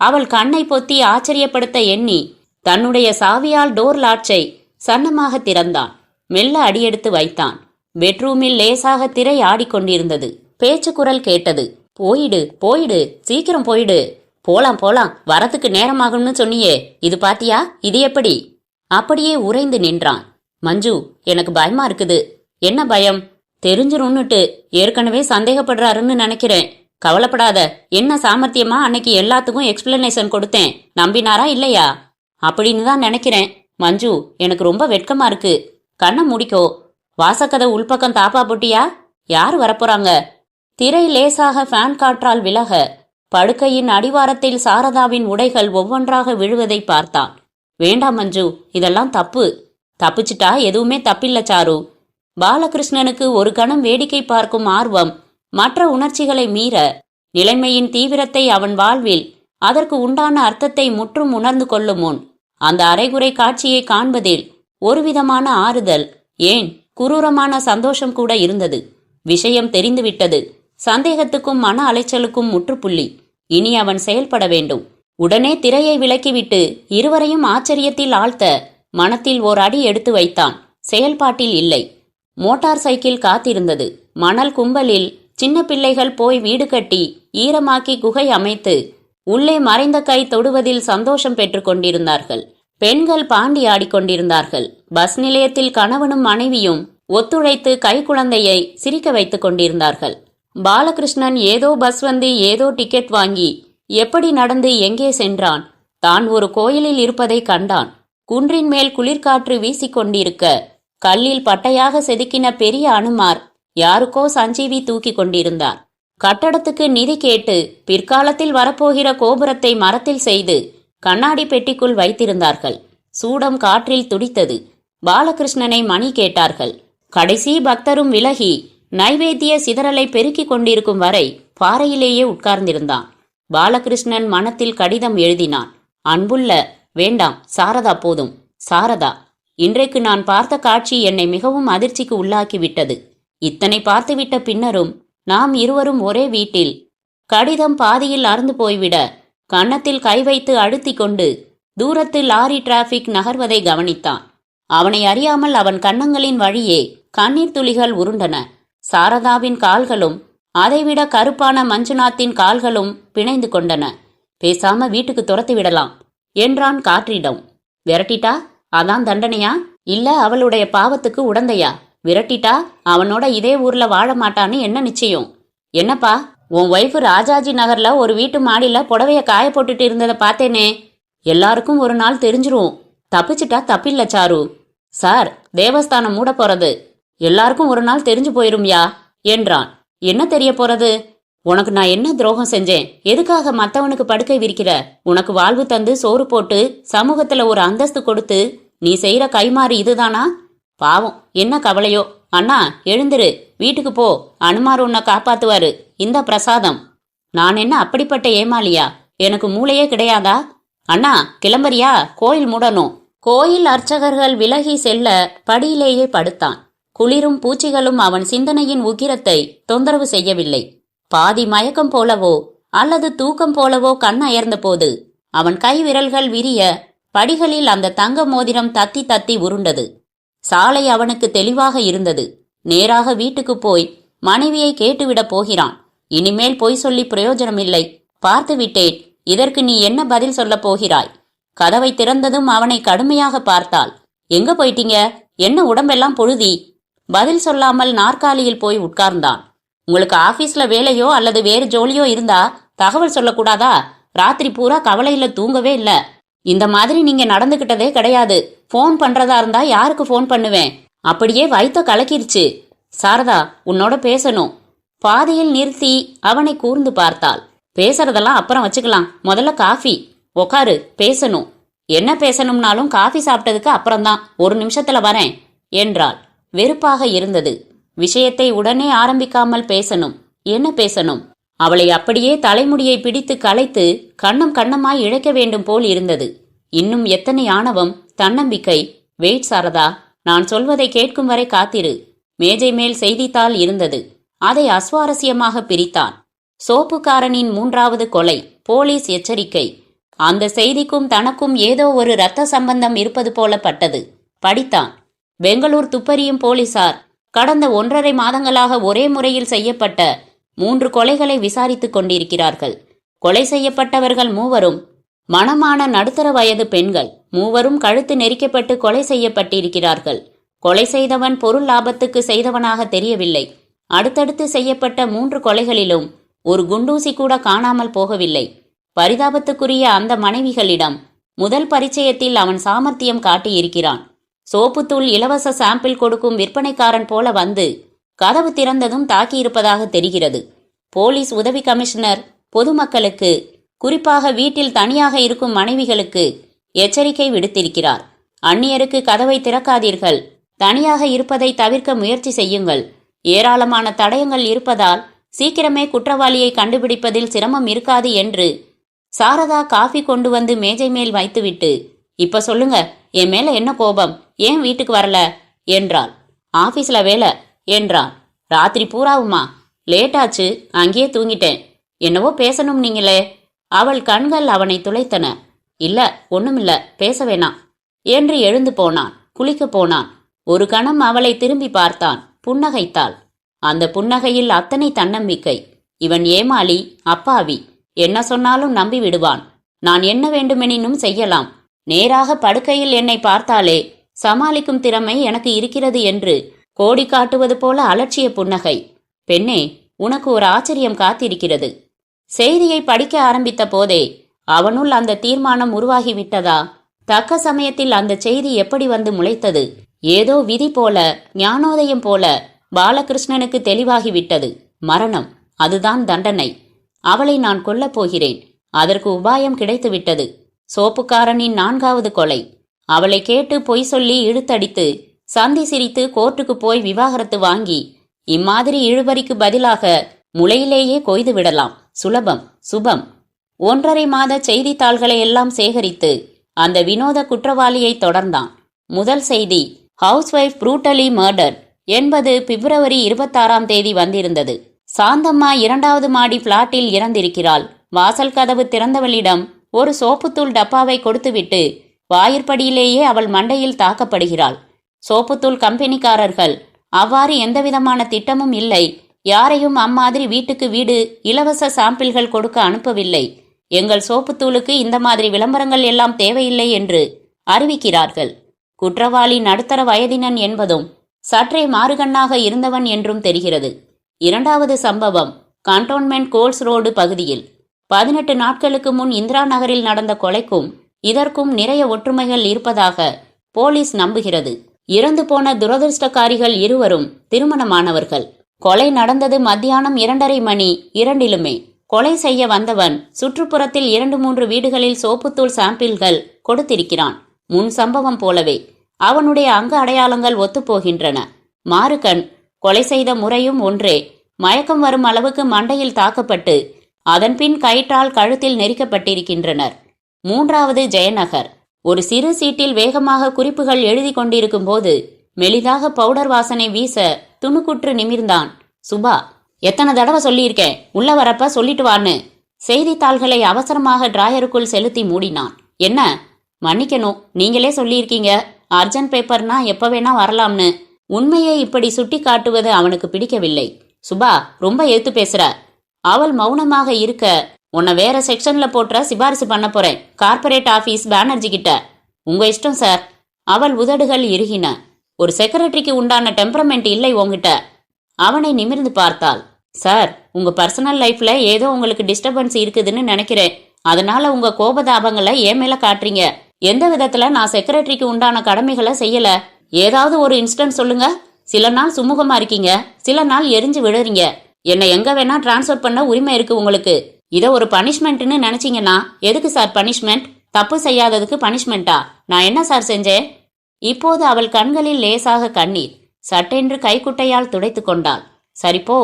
அவள் கண்ணை பொத்தி ஆச்சரியப்படுத்த எண்ணி தன்னுடைய சாவியால் டோர் லாட்சை சன்னமாக திறந்தான். மெல்ல அடியெடுத்து வைத்தான். பெட்ரூமில் லேசாக திரை ஆடிக்கொண்டிருந்தது. பேச்சு குரல் கேட்டது. போயிடு போயிடு, சீக்கிரம் போயிடு. போலாம் வரத்துக்கு நேரமாகும்னு சொன்னியே, இது பாத்தியா? இது எப்படி? அப்படியே உறைந்து நின்றான். மஞ்சு, எனக்கு பயமா இருக்குது. என்ன பயம்? தெரிஞ்சிரும்னுட்டு ஏற்கனவே சந்தேகப்படுறாருன்னு நினைக்கிறேன். கவலைப்படாத. என்ன சாமர்த்தியமா அன்னைக்கு எல்லாத்துக்கும் எக்ஸ்பிளனேஷன் கொடுத்தேன். நம்பினாரா இல்லையா? அப்படின்னு தான் நினைக்கிறேன். மஞ்சு, எனக்கு ரொம்ப வெட்கமா இருக்கு. கண்ணை முடிக்கோ. வாசக்கதை உள்பக்கம் தாப்பா போட்டியா? யார் வரப்போறாங்க? திரை லேசாக ஃபேன் காற்றால் விலக படுக்கையின் அடிவாரத்தில் சாரதாவின் உடைகள் ஒவ்வொன்றாக விழுவதை பார்த்தான். வேண்டாம் மஞ்சு, இதெல்லாம் தப்பு. தப்பிச்சிட்டா எதுவுமே தப்பில்ல சாரு. பாலகிருஷ்ணனுக்கு ஒரு கணம் வேடிக்கை பார்க்கும் ஆர்வம் மற்ற உணர்ச்சிகளை மீற நிலைமையின் தீவிரத்தை அவன் வாழ்வில் அதற்கு உண்டான அர்த்தத்தை முற்றும் உணர்ந்து கொள்ளும் முன் அந்த அரைகுறை காட்சியை காண்பதில் ஒருவிதமான ஆறுதல், ஏன் குரூரமான சந்தோஷம் கூட இருந்தது. விஷயம் தெரிந்துவிட்டது. சந்தேகத்துக்கும் மன அலைச்சலுக்கும் முற்றுப்புள்ளி. இனி அவன் செயல்பட வேண்டும். உடனே திரையை விலக்கிவிட்டு இருவரையும் ஆச்சரியத்தில் ஆழ்த்த மனத்தில் ஓர் அடி எடுத்து வைத்தான். செயல்பாட்டில் இல்லை. மோட்டார் சைக்கிள் காத்திருந்தது. மணல் கும்பலில் சின்ன பிள்ளைகள் போய் வீடு கட்டி ஈரமாக்கி குகை அமைத்து உள்ளே மறைந்த கை தொடுவதில் சந்தோஷம் பெற்று கொண்டிருந்தார்கள். பெண்கள் பாண்டி ஆடிக்கொண்டிருந்தார்கள். பஸ் நிலையத்தில் கணவனும் மனைவியும் ஒத்துழைத்து கை குழந்தையை சிரிக்க வைத்துக் கொண்டிருந்தார்கள். பாலகிருஷ்ணன் ஏதோ பஸ் வந்து ஏதோ டிக்கெட் வாங்கி எப்படி நடந்து எங்கே சென்றான். தான் ஒரு கோயிலில் இருப்பதை கண்டான். குன்றின் மேல் குளிர்காற்று வீசிக்கொண்டிருக்க கல்லில் பட்டையாக செதுக்கின பெரிய அனுமார் யாருக்கோ சஞ்சீவி தூக்கி கொண்டிருந்தார். கட்டடத்துக்கு நிதி கேட்டு பிற்காலத்தில் வரப்போகிற கோபுரத்தை மரத்தில் செய்து கண்ணாடி பெட்டிக்குள் வைத்திருந்தார்கள். சூடம் காற்றில் துடித்தது. பாலகிருஷ்ணனை மணி கேட்டார்கள். கடைசி பக்தரும் விலகி நைவேத்திய சிதறலை பெருக்கிக் கொண்டிருக்கும் வரை பாறையிலேயே உட்கார்ந்திருந்தான். பாலகிருஷ்ணன் மனத்தில் கடிதம் எழுதினான். அன்புள்ள, வேண்டாம் சாரதா, போதும் சாரதா. இன்றைக்கு நான் பார்த்த காட்சி என்னை மிகவும் அதிர்ச்சிக்கு உள்ளாக்கிவிட்டது. இத்தனை பார்த்துவிட்ட பின்னரும் நாம் இருவரும் ஒரே வீட்டில். கடிதம் பாதியில் அறுந்து போய்விட கன்னத்தில் கை வைத்து அழுத்தி கொண்டு தூரத்து லாரி டிராபிக் நகர்வதை கவனித்தான். அவனை அறியாமல் அவன் கன்னங்களின் வழியே கண்ணீர் துளிகள் உருண்டன. சாரதாவின் கால்களும் அதைவிட கருப்பான மஞ்சுநாத்தின் கால்களும் பிணைந்து கொண்டன. பேசாம வீட்டுக்கு துரத்தி விடலாம் என்றான் காற்றிடம். விரட்டிட்டா அதான் தண்டனையா, இல்ல அவளுடைய பாவத்துக்கு உடந்தையா? விரட்டிட்டா அவனோட இதே ஊர்ல வாழ மாட்டான்னு என்ன நிச்சயம்? என்னப்பா, உன் ஒய்ஃபு ராஜாஜி நகர்ல ஒரு வீட்டு மாடியில புடவைய காய போட்டுட்டு இருந்ததை பார்த்தேனே. எல்லாருக்கும் ஒரு நாள் தெரிஞ்சிரும். தப்பிச்சிட்டா தப்பில்ல சாரு. சார், தேவஸ்தானம் மூட போறது. எல்லாருக்கும் ஒரு நாள் தெரிஞ்சு போயிரும்யா என்றான். என்ன தெரிய போறது? உனக்கு நான் என்ன துரோகம் செஞ்சேன்? எதுக்காக மத்தவனுக்கு படுக்கை விரிக்கிற? உனக்கு வாழ்வு தந்து சோறு போட்டு சமூகத்துல ஒரு அந்தஸ்து கொடுத்து நீ செய்யற கைமாறு இதுதானா? பாவம், என்ன கவலையோ. அண்ணா எழுந்திரு, வீட்டுக்கு போ, அனுமார் உன்னை காப்பாத்துவாரு. இந்த பிரசாதம். நான் என்ன அப்படிப்பட்ட ஏமாளியா? எனக்கு மூளையே கிடையாதா? அண்ணா கிளம்பறியா? கோயில் மூடணும். கோயில் அர்ச்சகர்கள் விலகி செல்ல படியிலேயே படுத்தான். குளிரும் பூச்சிகளும் அவன் சிந்தனையின் உக்கிரத்தை தொந்தரவு செய்யவில்லை. பாதி மயக்கம் போலவோ அல்லது தூக்கம் போலவோ கண் அயர்ந்த போது அவன் கை விரல்கள் விரிய படிகளில் அந்த தங்க மோதிரம் தத்தி தத்தி உருண்டது. சாலை அவனுக்கு தெளிவாக இருந்தது. நேராக வீட்டுக்கு போய் மனைவியை கேட்டுவிடப் போகிறான். இனிமேல் பொய் சொல்லி பிரயோஜனமில்லை. பார்த்து விட்டேன். இதற்கு நீ என்ன பதில் சொல்லப் போகிறாய்? கதவை திறந்ததும் அவனை கடுமையாக பார்த்தாள். எங்க போயிட்டீங்க? என்ன உடம்பெல்லாம் பொழுதி? பதில் சொல்லாமல் நாற்காலியில் போய் உட்கார்ந்தான். உங்களுக்கு ஆபீஸ்ல வேலையோ அல்லது வேறு ஜோலியோ இருந்தா தகவல் சொல்லக்கூடாதா? ராத்திரி பூரா கவலையில தூங்கவே இல்ல. இந்த மாதிரி நீங்க நடந்துகிட்டதே கிடையாது. போன் பண்றதா இருந்தா யாருக்கு போன் பண்ணுவேன்? அப்படியே வயித்த கலக்கிருச்சு. சாரதா, உன்னோட பேசணும். பாதியில் நிறுத்தி அவனை கூர்ந்து பார்த்தாள். பேசுறதெல்லாம் அப்புறம் வச்சுக்கலாம். முதல்ல காஃபி. உக்காரு, பேசணும். என்ன பேசணும்னாலும் காஃபி சாப்பிட்டதுக்கு அப்புறம்தான். ஒரு நிமிஷத்துல வரேன் என்றாள். வெறுப்பாக இருந்தது. விஷயத்தை உடனே ஆரம்பிக்காமல் பேசணும். என்ன பேசணும்? அவளை அப்படியே தலைமுடியை பிடித்து களைத்து கண்ணம் கண்ணமாய் இழைக்க வேண்டும் போல் இருந்தது. இன்னும் எத்தனை ஆணவம், தன்னம்பிக்கை. வெயிட் சாரதா, நான் சொல்வதை கேட்கும் வரை காத்திரு. மேஜை மேல் செய்தித்தாள் இருந்தது. அதை அஸ்வாரஸ்யமாக பிரித்தான். சோப்புக்காரனின் 3வது கொலை, போலீஸ் எச்சரிக்கை. அந்த செய்திக்கும் தனக்கும் ஏதோ ஒரு இரத்த சம்பந்தம் இருப்பது போல பட்டது. படித்தான். பெங்களூர் துப்பறியும் போலீசார் கடந்த 1.5 மாதங்களாக ஒரே முறையில் செய்யப்பட்ட 3 கொலைகளை விசாரித்துக் கொண்டிருக்கிறார்கள். கொலை செய்யப்பட்டவர்கள் 3வரும் மணமான நடுத்தர வயது பெண்கள். 3வரும் கழுத்து நெரிக்கப்பட்டு கொலை செய்யப்பட்டிருக்கிறார்கள். கொலை செய்தவன் பொருள் லாபத்துக்கு செய்தவனாக தெரியவில்லை. அடுத்தடுத்து செய்யப்பட்ட 3 கொலைகளிலும் ஒரு குண்டூசி கூட காணாமல் போகவில்லை. பரிதாபத்துக்குரிய அந்த மனைவிகளிடம் முதல் பரிச்சயத்தில் அவன் சாமர்த்தியம் காட்டியிருக்கிறான். சோப்புத்தூள் இலவச சாம்பிள் கொடுக்கும் விற்பனைக்காரன் போல வந்து கதவு திறந்ததும் தாக்கியிருப்பதாக தெரிகிறது. போலீஸ் உதவி கமிஷனர் பொதுமக்களுக்கு, குறிப்பாக வீட்டில் தனியாக இருக்கும் மனைவிகளுக்கு எச்சரிக்கை விடுத்திருக்கிறார். அந்நியருக்கு கதவை திறக்காதீர்கள். தனியாக இருப்பதை தவிர்க்க முயற்சி செய்யுங்கள். ஏராளமான தடயங்கள் இருப்பதால் சீக்கிரமே குற்றவாளியை கண்டுபிடிப்பதில் சிரமம் இருக்காது என்று சாரதா காஃபி கொண்டு வந்து மேஜை மேல் வைத்துவிட்டு, இப்ப சொல்லுங்க, என் மேல என்ன கோபம்? ஏன் வீட்டுக்கு வரல என்றாள். ஆபீஸ்ல வேலை என்றான். ராத்திரி பூராவுமா? லேட்டாச்சு, அங்கேயே தூங்கிட்டேன். என்னவோ பேசணும் நீங்களே. அவள் கண்கள் அவனை துளைத்தன. இல்ல, ஒண்ணுமில்ல, பேச வேணாம் என்று எழுந்து போனான். குளிக்க போனான். ஒரு கணம் அவளை திரும்பி பார்த்தான். புன்னகைத்தாள். அந்த புன்னகையில் அத்தனை தன்னம்பிக்கை. இவன் ஏமாளி, அப்பாவி, என்ன சொன்னாலும் நம்பி விடுவான். நான் என்ன வேண்டுமெனினும் செய்யலாம். நேராக படுக்கையில் என்னை பார்த்தாலே சமாளிக்கும் திறமை எனக்கு இருக்கிறது என்று கோடி காட்டுவது போல அலட்சிய புன்னகை. பெண்ணே, உனக்கு ஒரு ஆச்சரியம் காத்திருக்கிறது. செய்தியை படிக்க ஆரம்பித்த போதே அவனுள் அந்த தீர்மானம் உருவாகிவிட்டதா? தக்க சமயத்தில் அந்த செய்தி எப்படி வந்து முளைத்தது? ஏதோ விதி போல, ஞானோதயம் போல பாலகிருஷ்ணனுக்கு தெளிவாகிவிட்டது. மரணம், அதுதான் தண்டனை. அவளை நான் கொல்லப் போகிறேன். அதற்கு உபாயம் கிடைத்துவிட்டது. சோப்புக்காரனின் 4வது கொலை. அவளை கேட்டு பொய் சொல்லி இழுத்தடித்து சந்தி சிரித்து கோர்ட்டுக்கு போய் விவாகரத்து வாங்கி இம்மாதிரி இழுபறிக்கு பதிலாக முளையிலேயே கொய்து விடலாம். சுலபம், சுபம். 1.5 மாத செய்தித்தாள்களை எல்லாம் சேகரித்து அந்த வினோத குற்றவாளியை தொடர்ந்தான். முதல் செய்தி, ஹவுஸ் ஒய்ஃப் ப்ரூட்டலி மர்டர் என்பது பிப்ரவரி 26ஆம் தேதி வந்திருந்தது. சாந்தம்மா 2வது மாடி பிளாட்டில் இறந்திருக்கிறாள். வாசல் கதவு திறந்தவளிடம் ஒரு சோப்புத்தூள் டப்பாவை கொடுத்துவிட்டு வாயிற்படியிலேயே அவள் மண்டையில் தாக்கப்படுகிறாள். சோப்புத்தூள் கம்பெனிக்காரர்கள் அவ்வாறு எந்தவிதமான திட்டமும் இல்லை. யாரையும் அம்மாதிரி வீட்டுக்கு வீடு இலவச சாம்பிள்கள் கொடுக்க அனுப்பவில்லை. எங்கள் சோப்புத்தூளுக்கு இந்த மாதிரி விளம்பரங்கள் எல்லாம் தேவையில்லை என்று அறிவிக்கிறார்கள். குற்றவாளி நடுத்தர வயதினன் என்பதும் சற்றே மாறுகண்ணாக இருந்தவன் என்றும் தெரிகிறது. 2வது சம்பவம், கண்டோன்மெண்ட் கோல்ஸ் ரோடு பகுதியில் 18 நாட்களுக்கு முன் இந்திரா நகரில் நடந்த கொலைக்கும் இதற்கும் நிறைய ஒற்றுமைகள் இருப்பதாக போலீஸ் நம்புகிறது. இறந்து போன துரதிருஷ்டக்காரிகள் இருவரும் திருமணமானவர்கள். கொலை நடந்தது மத்தியானம் 2:30 மணி 2லுமே. கொலை செய்ய வந்தவன் சுற்றுப்புறத்தில் 2-3 வீடுகளில் சோப்புத்தூள் சாம்பிள்கள் கொடுத்திருக்கிறான். முன் சம்பவம் போலவே அவனுடைய அங்க அடையாளங்கள் ஒத்துப்போகின்றன. மாறுகண். கொலை செய்த முறையும் ஒன்றே. மயக்கம் வரும் அளவுக்கு மண்டையில் தாக்கப்பட்டு அதன்பின் கயிற்றால் கழுத்தில் நெரிக்கப்பட்டிருக்கின்றனர். 3வது ஜெயநகர். ஒரு சிறு சீட்டில் வேகமாக குறிப்புகள் எழுதி கொண்டிருக்கும் போது மெலிதாக பவுடர் வாசனை வீச துணுக்குற்று நிமிர்ந்தான் சுபா. எத்தனை தடவை சொல்லியிருக்கேன், உள்ள வரப்ப சொல்லிட்டு வான்னு. செய்தித்தாள்களை அவசரமாக டிராயருக்குள் செலுத்தி மூடினான். என்ன? மன்னிக்கணும், நீங்களே சொல்லியிருக்கீங்க அர்ஜென்ட் பேப்பர்னா எப்ப வேணா வரலாம்னு. உண்மையை இப்படி சுட்டி காட்டுவது அவனுக்கு பிடிக்கவில்லை. சுபா, ரொம்ப ஏத்து பேசுற. அவள் மௌனமாக இருக்க, உன்னை வேற செக்ஷன்ல போட்டுற சிபாரிசு பண்ண போறேன், கார்பரேட் ஆபீஸ் பானர்ஜி கிட்ட. உங்க இஷ்டம் சார். அவள் உதடுகள் இறுகின. ஒரு செக்ரட்டரிக்கு உண்டான டெம்பரமெண்ட் இல்லை உங்ககிட்ட. அவனை நிமிர்ந்து பார்த்தாள். சார், உங்க பர்சனல் லைஃப்ல ஏதோ உங்களுக்கு டிஸ்டர்பன்ஸ் இருக்குதுன்னு நினைக்கிறேன். அதனால உங்க கோபதாபங்களை ஏன் மேல காட்டுறீங்க. எந்த விதத்துல நான் செக்ரட்டரிக்கு உண்டான கடமைகளை செய்யல? ஏதாவது ஒரு இன்ஸ்டன்ட் சொல்லுங்க. சில நாள் சுமூகமா இருக்கீங்க, சில நாள் எரிஞ்சு விடுறீங்க. என்னை எங்க வேணா டிரான்ஸ்ஃபர் பண்ண உரிமை இருக்கு உங்களுக்கு. இதை ஒரு பனிஷ்மெண்ட்னு நினைச்சீங்கன்னா எதுக்கு சார் பனிஷ்மெண்ட்? தப்பு செய்யாததுக்கு பனிஷ்மெண்டா? நான் என்ன சார் செஞ்சேன்? இப்போது அவள் கண்களில் லேசாக கண்ணீர். சட்டென்று கைக்குட்டையால் துடைத்து கொண்டாள். சரிப்போ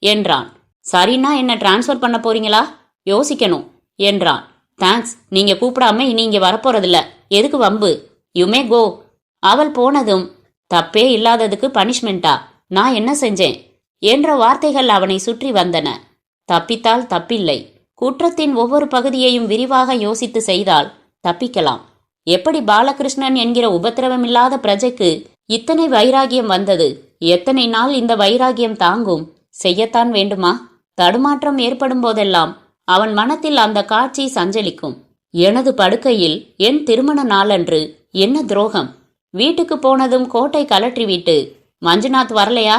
என்றான். சரினா என்ன டிரான்ஸ்ஃபர் பண்ண போறீங்களா? யோசிக்கணும் என்றான். தேங்க்ஸ், நீங்க கூப்பிடாம இனி இங்க வரப்போறதில்ல. எதுக்கு வம்பு? யுமே கோ. அவள் போனதும், தப்பே இல்லாததுக்கு பனிஷ்மெண்டா? நான் என்ன செஞ்சேன் என்ற வார்த்தைகள் அவனை சுற்றி வந்தன. தப்பித்தால் தப்பில்லை. குற்றத்தின் ஒவ்வொரு பகுதியையும் விரிவாக யோசித்து செய்தால் தப்பிக்கலாம். எப்படி பாலகிருஷ்ணன் என்கிற உபத்திரவமில்லாத பிரஜைக்கு இத்தனை வைராகியம் வந்தது? எத்தனை நாள் இந்த வைராகியம் தாங்கும்? செய்யத்தான் வேண்டுமா? தடுமாற்றம் ஏற்படும் போதெல்லாம் அவன் மனத்தில் அந்த காட்சி சஞ்சலிக்கும். எனது படுக்கையில் என் திருமண நாளன்று என்ன துரோகம்! வீட்டுக்கு போனதும் கோட்டை கலற்றிவிட்டு, மஞ்சுநாத் வரலையா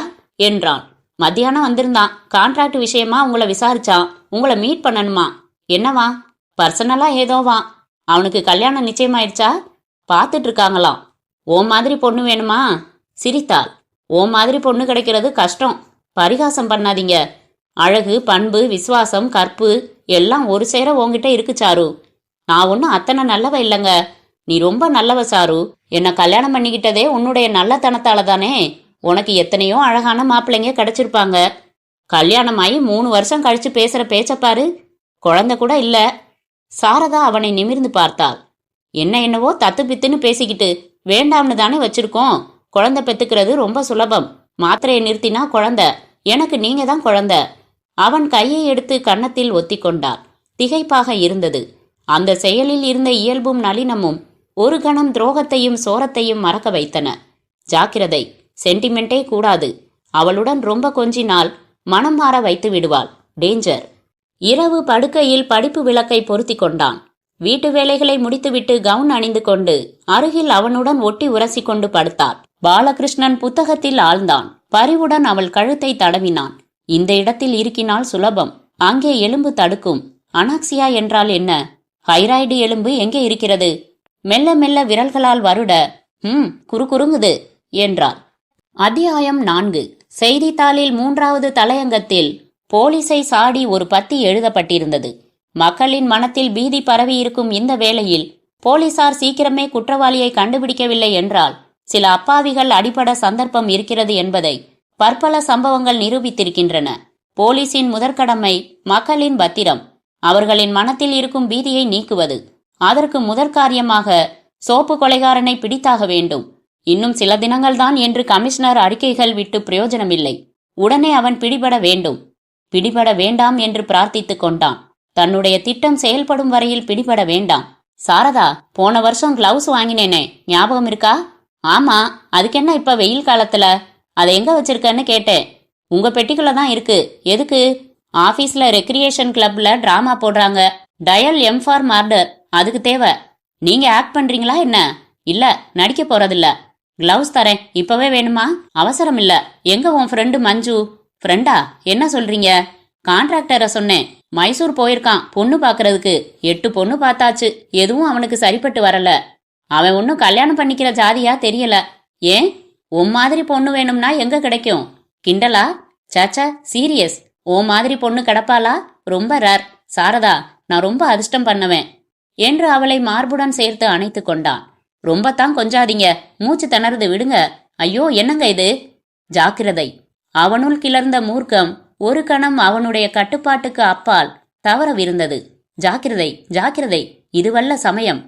என்றான். மத்தியானம் வந்திருந்தான். கான்ட்ராக்ட் விஷயமா உங்களை விசாரிச்சான். உங்களை மீட் பண்ணணுமா? என்னவா? பர்சனலா ஏதோவா. அவனுக்கு கல்யாணம் நிச்சயமாயிடுச்சா? பார்த்துட்டு இருக்காங்களாம். ஓ மாதிரி பொண்ணு வேணுமா? சிரித்தாள். ஓ மாதிரி பொண்ணு கிடைக்கிறது கஷ்டம். பரிகாசம் பண்ணாதீங்க. அழகு, பண்பு, விசுவாசம், கற்பு எல்லாம் ஒரு சேர உங்ககிட்ட இருக்கு சாரு. நான் ஒன்றும் அத்தனை நல்லவ இல்லைங்க. நீ ரொம்ப நல்லவ சாரு. என்ன கல்யாணம் பண்ணிக்கிட்டதே உன்னுடைய நல்லத்தனத்தால தானே. உனக்கு எத்தனையோ அழகான மாப்பிள்ளைங்க கிடைச்சிருப்பாங்க. கல்யாணமாயி 3 வருஷம் கழிச்சு பேசுற பேச்சப்பாரு. குழந்தை கூட இல்ல. சாரதா அவனை நிமிர்ந்து பார்த்தாள். என்னவோ தத்து பித்துன்னு பேசிக்கிட்டு வேண்டாம்னு தானே வச்சிருக்கோம். குழந்தை பெத்துக்கிறது ரொம்ப சுலபம். மாத்திரையை நிறுத்தினா குழந்தை. எனக்கு நீங்க தான் குழந்தை. அவன் கையை எடுத்து கன்னத்தில் ஒத்தி கொண்டாள். திகைப்பாக இருந்தது. அந்த செயலில் இருந்த இயல்பும் நளினமும் ஒரு கணம் துரோகத்தையும் சோரத்தையும் மறக்க வைத்தன. ஜாக்கிரதை, சென்டிமெண்டே கூடாது. அவளுடன் ரொம்ப கொஞ்சினால் மனம் மாற வைத்து விடுவாள். டேஞ்சர். இரவு படுக்கையில் படிப்பு விளக்கை பொருத்தி கொண்டான். வீட்டு வேலைகளை முடித்துவிட்டு கவுன் அணிந்து கொண்டு அருகில் அவனுடன் ஒட்டி உரசி கொண்டு படுத்தாள். பாலகிருஷ்ணன் புத்தகத்தில் ஆழ்ந்தான். பரிவுடன் அவள் கழுத்தை தடவினான். இந்த இடத்தில் இருக்கினால் சுலபம், அங்கே எலும்பு தடுக்கும். அனாக்சியா என்றால் என்ன? தைராய்டு எலும்பு எங்கே இருக்கிறது? மெல்ல மெல்ல விரல்களால் வருட குறுகுறுங்குது என்றாள். அத்தியாயம் 4. செய்தித்தாளில் 3வது தலையங்கத்தில் போலீஸை சாடி ஒரு பத்தி எழுதப்பட்டிருந்தது. மக்களின் மனத்தில் பீதி பரவியிருக்கும் இந்த வேளையில் போலீசார் சீக்கிரமே குற்றவாளியை கண்டுபிடிக்கவில்லை என்றால் சில அப்பாவிகள் அடிபட சந்தர்ப்பம் இருக்கிறது என்பதை பற்பல சம்பவங்கள் நிரூபித்திருக்கின்றன. போலீசின் முதற்கடமை மக்களின் பத்திரம், அவர்களின் மனத்தில் இருக்கும் பீதியை நீக்குவது. அதற்கு முதற்காரியமாக சோப்பு கொலைகாரனை பிடித்தாக வேண்டும். இன்னும் சில தினங்கள்தான் என்று கமிஷனர் அறிக்கைகள் விட்டு பிரயோஜனமில்லை. உடனே அவன் பிடிபட வேண்டும். பிடிபட வேண்டாம் என்று பிரார்த்தித்துக் கொண்டான். தன்னுடைய திட்டம் செயல்படும் வரையில் பிடிபட வேண்டாம். சாரதா, போன வருஷம் கிளவுஸ் வாங்கினேனே, ஞாபகம் இருக்கா? ஆமா, அதுக்கென்ன இப்ப வெயில் காலத்துல? அதை எங்க வச்சிருக்கன்னு கேட்டேன். உங்க பெட்டிக்குள்ள தான் இருக்கு. எதுக்கு? ஆபீஸ்ல ரெக்ரியேஷன் கிளப்ல டிராமா போடுறாங்க. டயல் எம் ஃபார் மர்டர், அதுக்கு தேவை. நீங்க ஆக்ட் பண்றீங்களா என்ன? இல்ல, நடிக்க போறதில்ல. கிளவுஸ் தரேன், இப்பவே வேணுமா? அவசரம் இல்ல. எங்க உன் ஃப்ரெண்டு மஞ்சு? ஃப்ரெண்டா? என்ன சொல்றீங்க? கான்ட்ராக்டரை சொன்னேன். மைசூர் போயிருக்கான் பொண்ணு பாக்குறதுக்கு. 8 பொண்ணு பார்த்தாச்சு. எதுவும் அவனுக்கு சரிப்பட்டு வரல. அவன் ஒன்னும் கல்யாணம் பண்ணிக்கிற ஜாதியா தெரியல. ஏன், உன் மாதிரி பொண்ணு வேணும்னா எங்க கிடைக்கும்? கிண்டலா? சாச்சா, சீரியஸ். உன் மாதிரி பொண்ணு கிடப்பாளா? ரொம்ப ரேர். சாரதா, நான் ரொம்ப அதிர்ஷ்டம் பண்ணுவேன் என்று அவளை மார்புடன் சேர்த்து அணைத்து கொண்டான். ரொம்பத்தான் கொஞ்சாதீங்க, மூச்சு திணறுது, விடுங்க. ஐயோ, என்னங்க இது? ஜாக்கிரதை. அவனுள் கிளர்ந்த மூர்க்கம் ஒரு கணம் அவனுடைய கட்டுப்பாட்டுக்கு அப்பால் தவறவிருந்தது. ஜாக்கிரதை, ஜாக்கிரதை, இதுவல்ல சமயம்.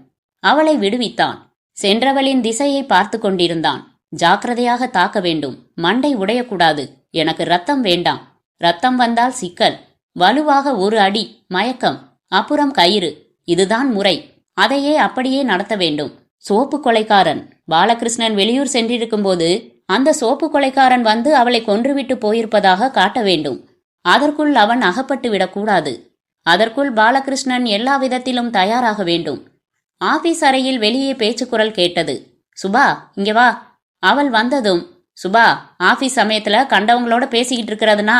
அவளை விடுவித்தான். சென்றவளின் திசையை பார்த்து கொண்டிருந்தான். ஜாக்கிரதையாக தாக்க வேண்டும். மண்டை உடையக்கூடாது. எனக்கு ரத்தம் வேண்டாம். ரத்தம் வந்தால் சிக்கல். வலுவாக ஒரு அடி, மயக்கம், அப்புறம் கயிறு. இதுதான் முறை. அதையே அப்படியே நடத்த வேண்டும். சோப்பு கொலைக்காரன். பாலகிருஷ்ணன் வெளியூர் சென்றிருக்கும் போது அந்த சோப்பு கொலைக்காரன் வந்து அவளை கொன்றுவிட்டு போயிருப்பதாக காட்ட வேண்டும். அதற்குள் அவன் அகப்பட்டு விடக்கூடாது. அதற்குள் பாலகிருஷ்ணன் எல்லா விதத்திலும் தயாராக வேண்டும். ஆபீஸ் அறையில் வெளியே பேச்சுக்குரல் கேட்டது. சுபா, இங்க வா. அவள் வந்ததும், சுபா, ஆபீஸ் சமயத்துல கண்டவங்களோட பேசிக்கிட்டு இருக்கிறதுனா?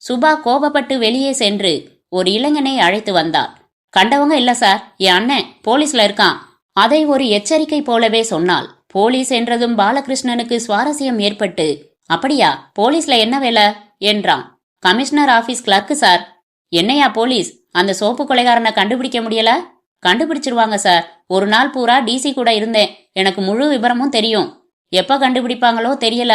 சுபா கோபப்பட்டு வெளியே சென்று ஒரு இளைஞனை அழைத்து வந்தாள். கண்டவங்க இல்ல சார், என் அண்ணன் போலீஸ்ல இருக்கான். அதை ஒரு எச்சரிக்கை போலவே சொன்னாள். போலீஸ் என்றதும் பாலகிருஷ்ணனுக்கு சுவாரஸ்யம் ஏற்பட்டு, அப்படியா, போலீஸ்ல என்ன வேலை என்றான். Commissioner office clerk sir. என்னையா போலீஸ்? அந்த சோப்பு கொலைகாரனை கண்டுபிடிக்க முடியல? கண்டுபிடிச்சிருவாங்க சார். ஒரு நாள் பூரா டிசி கூட இருந்தேன். எனக்கு முழு விபரமும் தெரியும். எப்ப கண்டுபிடிப்பாங்களோ தெரியல.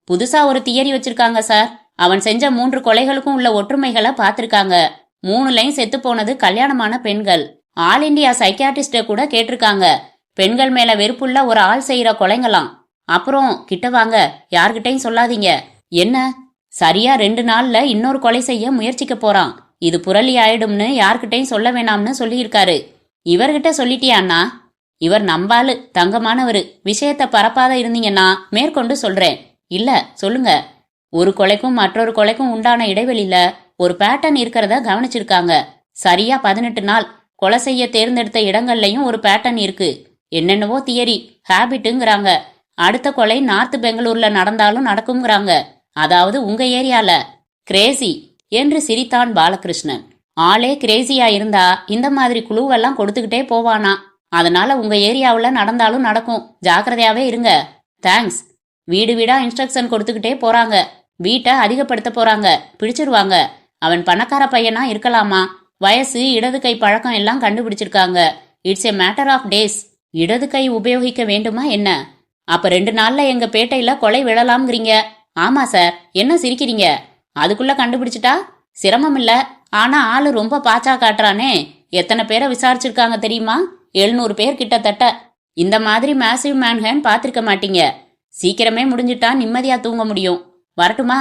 புதுசா ஒரு தியரி வச்சிருக்காங்க சார். அவன் செஞ்ச 3 கொலைகளுக்கும் உள்ள ஒற்றுமைகளை பார்த்திருக்காங்க. 3லையும் செத்து போனது கல்யாணமான பெண்கள். ஆல் இண்டியா சைக்கியாட்ரிஸ்ட கூட கேட்டிருக்காங்க. பெண்கள் மேல வெறுப்புள்ள ஒரு ஆள் செய்யற கொலைங்களாம். அப்புறம் கிட்ட வாங்க, யார்கிட்டையும் சொல்லாதீங்க. என்ன, சரியா 2 நாள்ல இன்னொரு கொலை செய்ய முயற்சிக்க போறான். இது புரளி ஆயிடும்னு யார்கிட்டையும் சொல்ல வேணாம்னு சொல்லியிருக்காரு. இவர்கிட்ட சொல்லிட்டியாண்ணா? இவர் நம்பாலு, தங்கமானவரு. விஷயத்த பரப்பாத இருந்தீங்கன்னா மேற்கொண்டு சொல்றேன். இல்ல, சொல்லுங்க. ஒரு கொலைக்கும் மற்றொரு கொலைக்கும் உண்டான இடைவெளியில ஒரு பேட்டர்ன் இருக்கிறத கவனிச்சிருக்காங்க. சரியா 18 நாள் கொலை செய்ய தேர்ந்தெடுத்த இடங்கள்லயும் ஒரு பேட்டர்ன் இருக்கு. என்னென்னவோ தியரி, ஹேபிட்டுங்கிறாங்க. அடுத்த கொலை நார்த் பெங்களூர்ல நடந்தாலும் நடக்குங்கிறாங்க. அதாவது உங்க ஏரியால. கிரேசி என்று சிரித்தான் பாலகிருஷ்ணன். ஆளே கிரேசியா இருந்தா இந்த மாதிரி குழுவெல்லாம் கொடுத்துக்கிட்டே போவானா. அதனால உங்க ஏரியாவுல நடந்தாலும் நடக்கும். ஜாக்கிரதையாவே இருங்க. தேங்க்ஸ். வீடு வீடா இன்ஸ்ட்ரக்ஷன் கொடுத்துக்கிட்டே போறாங்க. வீட்டை அதிகப்படுத்த போறாங்க. பிடிச்சிருவாங்க. அவன் பணக்கார பையனா இருக்கலாமா? வயசு, இடது கை பழக்கம் எல்லாம் கண்டுபிடிச்சிருக்காங்க. It's a matter of days. இடது கை உபயோகிக்க வேண்டுமா என்ன? அப்ப 2 நாள்ல எங்க பேட்டையில கொலை விழலாம்ங்கிறீங்க? ஆமா சார். என்ன சிரிக்கிறீங்க? அதுக்குள்ள கண்டுபிடிச்சிட்டா சிரமம் இல்ல. ஆனா ஆளு ரொம்ப பாச்சா காட்டுறானே. எத்தனை பேரை விசாரிச்சிருக்காங்க தெரியுமா? 700 பேர் கிட்டத்தட்ட. இந்த மாதிரி மேசிவ் மேன்ஹேண்ட் பார்த்திருக்க மாட்டீங்க. சீக்கிரமே முடிஞ்சிட்டா நிம்மதியா தூங்க முடியும். வரட்டுமா?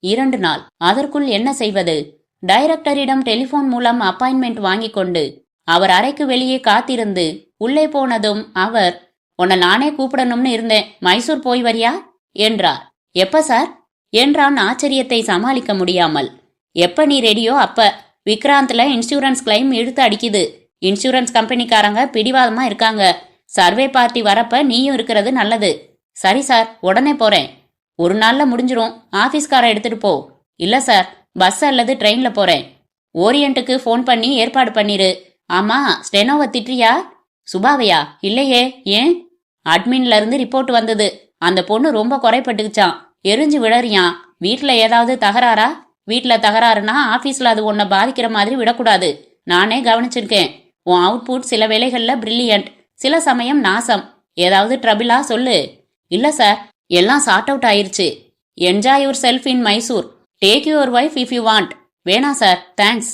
2 நாள். அதற்குள் என்ன செய்வது? டைரக்டரிடம் டெலிபோன் மூலம் அப்பாயின்மெண்ட் வாங்கி கொண்டு அவர் அறைக்கு வெளியே காத்திருந்து உள்ளே போனதும் அவர், உன்னை நானே கூப்பிடணும்னு இருந்தேன், மைசூர் போய் வரியா என்றார். எப்ப சார் என்றான் ஆச்சரியத்தை சமாளிக்க முடியாமல். எப்ப நீ ரெடியோ அப்ப. விக்ராந்த்ல இன்சூரன்ஸ் கிளைம் இழுத்து அடிக்குது. இன்சூரன்ஸ் கம்பெனிக்காரங்க பிடிவாதமா இருக்காங்க. சர்வே பார்ட்டி வரப்ப நீயும் இருக்கிறது நல்லது. சரி சார், உடனே போறேன். 1 நாள்ல முடிஞ்சிரும். ஆபீஸ்கார எடுத்துட்டு போ. இல்ல சார், பஸ் அல்லது ட்ரெயின்ல போறேன். ஓரியன்ட்டுக்கு ஃபோன் பண்ணி ஏற்பாடு பண்ணிரு. ஆமா, ஸ்டெனோவை திட்டுறியா? சுபாவையா? இல்லையே. ஏன்? அட்மின்ல இருந்து ரிப்போர்ட் வந்தது. அந்த பொண்ணு ரொம்ப குறைப்பட்டுக்குச்சான். எரிஞ்சு விழறியான். வீட்டுல ஏதாவது தகராறா? வீட்டுல தகராறுனா ஆபீஸ்ல அது உன்னை பாதிக்கிற மாதிரி விடக்கூடாது. நானே கவனிச்சிருக்கேன். உன் அவுட்புட் சில வேளைகள்ல பிரில்லியன்ட், சில சமயம் நாசம். ஏதாவது ட்ரபிளா சொல்லு. இல்ல சார், எல்லாம் சார்ட் அவுட் ஆயிருச்சு. Enjoy yourself in Mysore. Take your wife if you want. வேணாம் sir, thanks.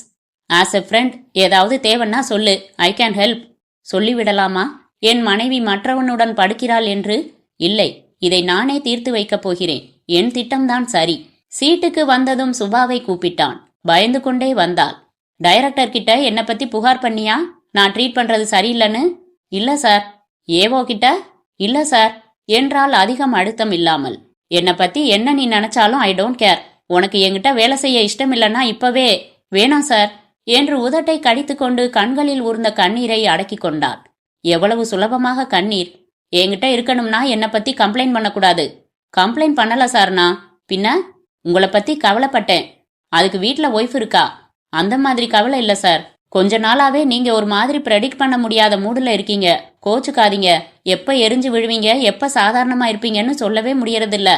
As a friend ஏதாவது தேவைன்னா சொல்லு. I can help. சொல்லிவிடலாமா? என் மனைவி மற்றவனுடன் படுக்கிறாள் என்று? இல்லை, இதை நானே தீர்த்து வைக்கப் போகிறேன். என் திட்டம்தான் சரி. சீட்டுக்கு வந்ததும் சுபாவை கூப்பிட்டான். பயந்து கொண்டே வந்தாள். டைரக்டர் கிட்ட என்னை பத்தி புகார் பண்ணியா? நான் ட்ரீட் பண்றது சரியில்லைன்னு? இல்ல சார். ஏவோ கிட்ட? இல்ல சார் என்றால் அதிகம் அழுத்தம் இல்லாமல். என்னை பத்தி என்ன நீ நினைச்சாலும் ஐ டோன்ட் கேர். உனக்கு என்கிட்ட வேலை செய்ய இஷ்டம் இல்லைன்னா இப்பவே. வேணாம் சார் என்று உதட்டை கடித்துக்கொண்டு கண்களில் ஊர்ந்த கண்ணீரை அடக்கி கொண்டாள். எவ்வளவு சுலபமாக கண்ணீர்! என்கிட்ட இருக்கணும்னா என்னை பத்தி கம்ப்ளைண்ட் பண்ணக்கூடாது. கம்ப்ளைண்ட் பண்ணல சார்னா. பின்ன உங்களை பத்தி கவலைப்பட்டேன். அதுக்கு வீட்டுல ஒய்ஃப் இருக்கா? அந்த மாதிரி கவலை இல்ல சார். கொஞ்ச நாளாவே நீங்க ஒரு மாதிரி ப்ரெடிக்ட் பண்ண முடியாத மூடுல இருக்கீங்க. கோச்சுக்காதீங்க. எப்ப எரிஞ்சு விழுவீங்க, எப்ப சாதாரணமா இருப்பீங்கன்னு சொல்லவே முடியறதில்ல.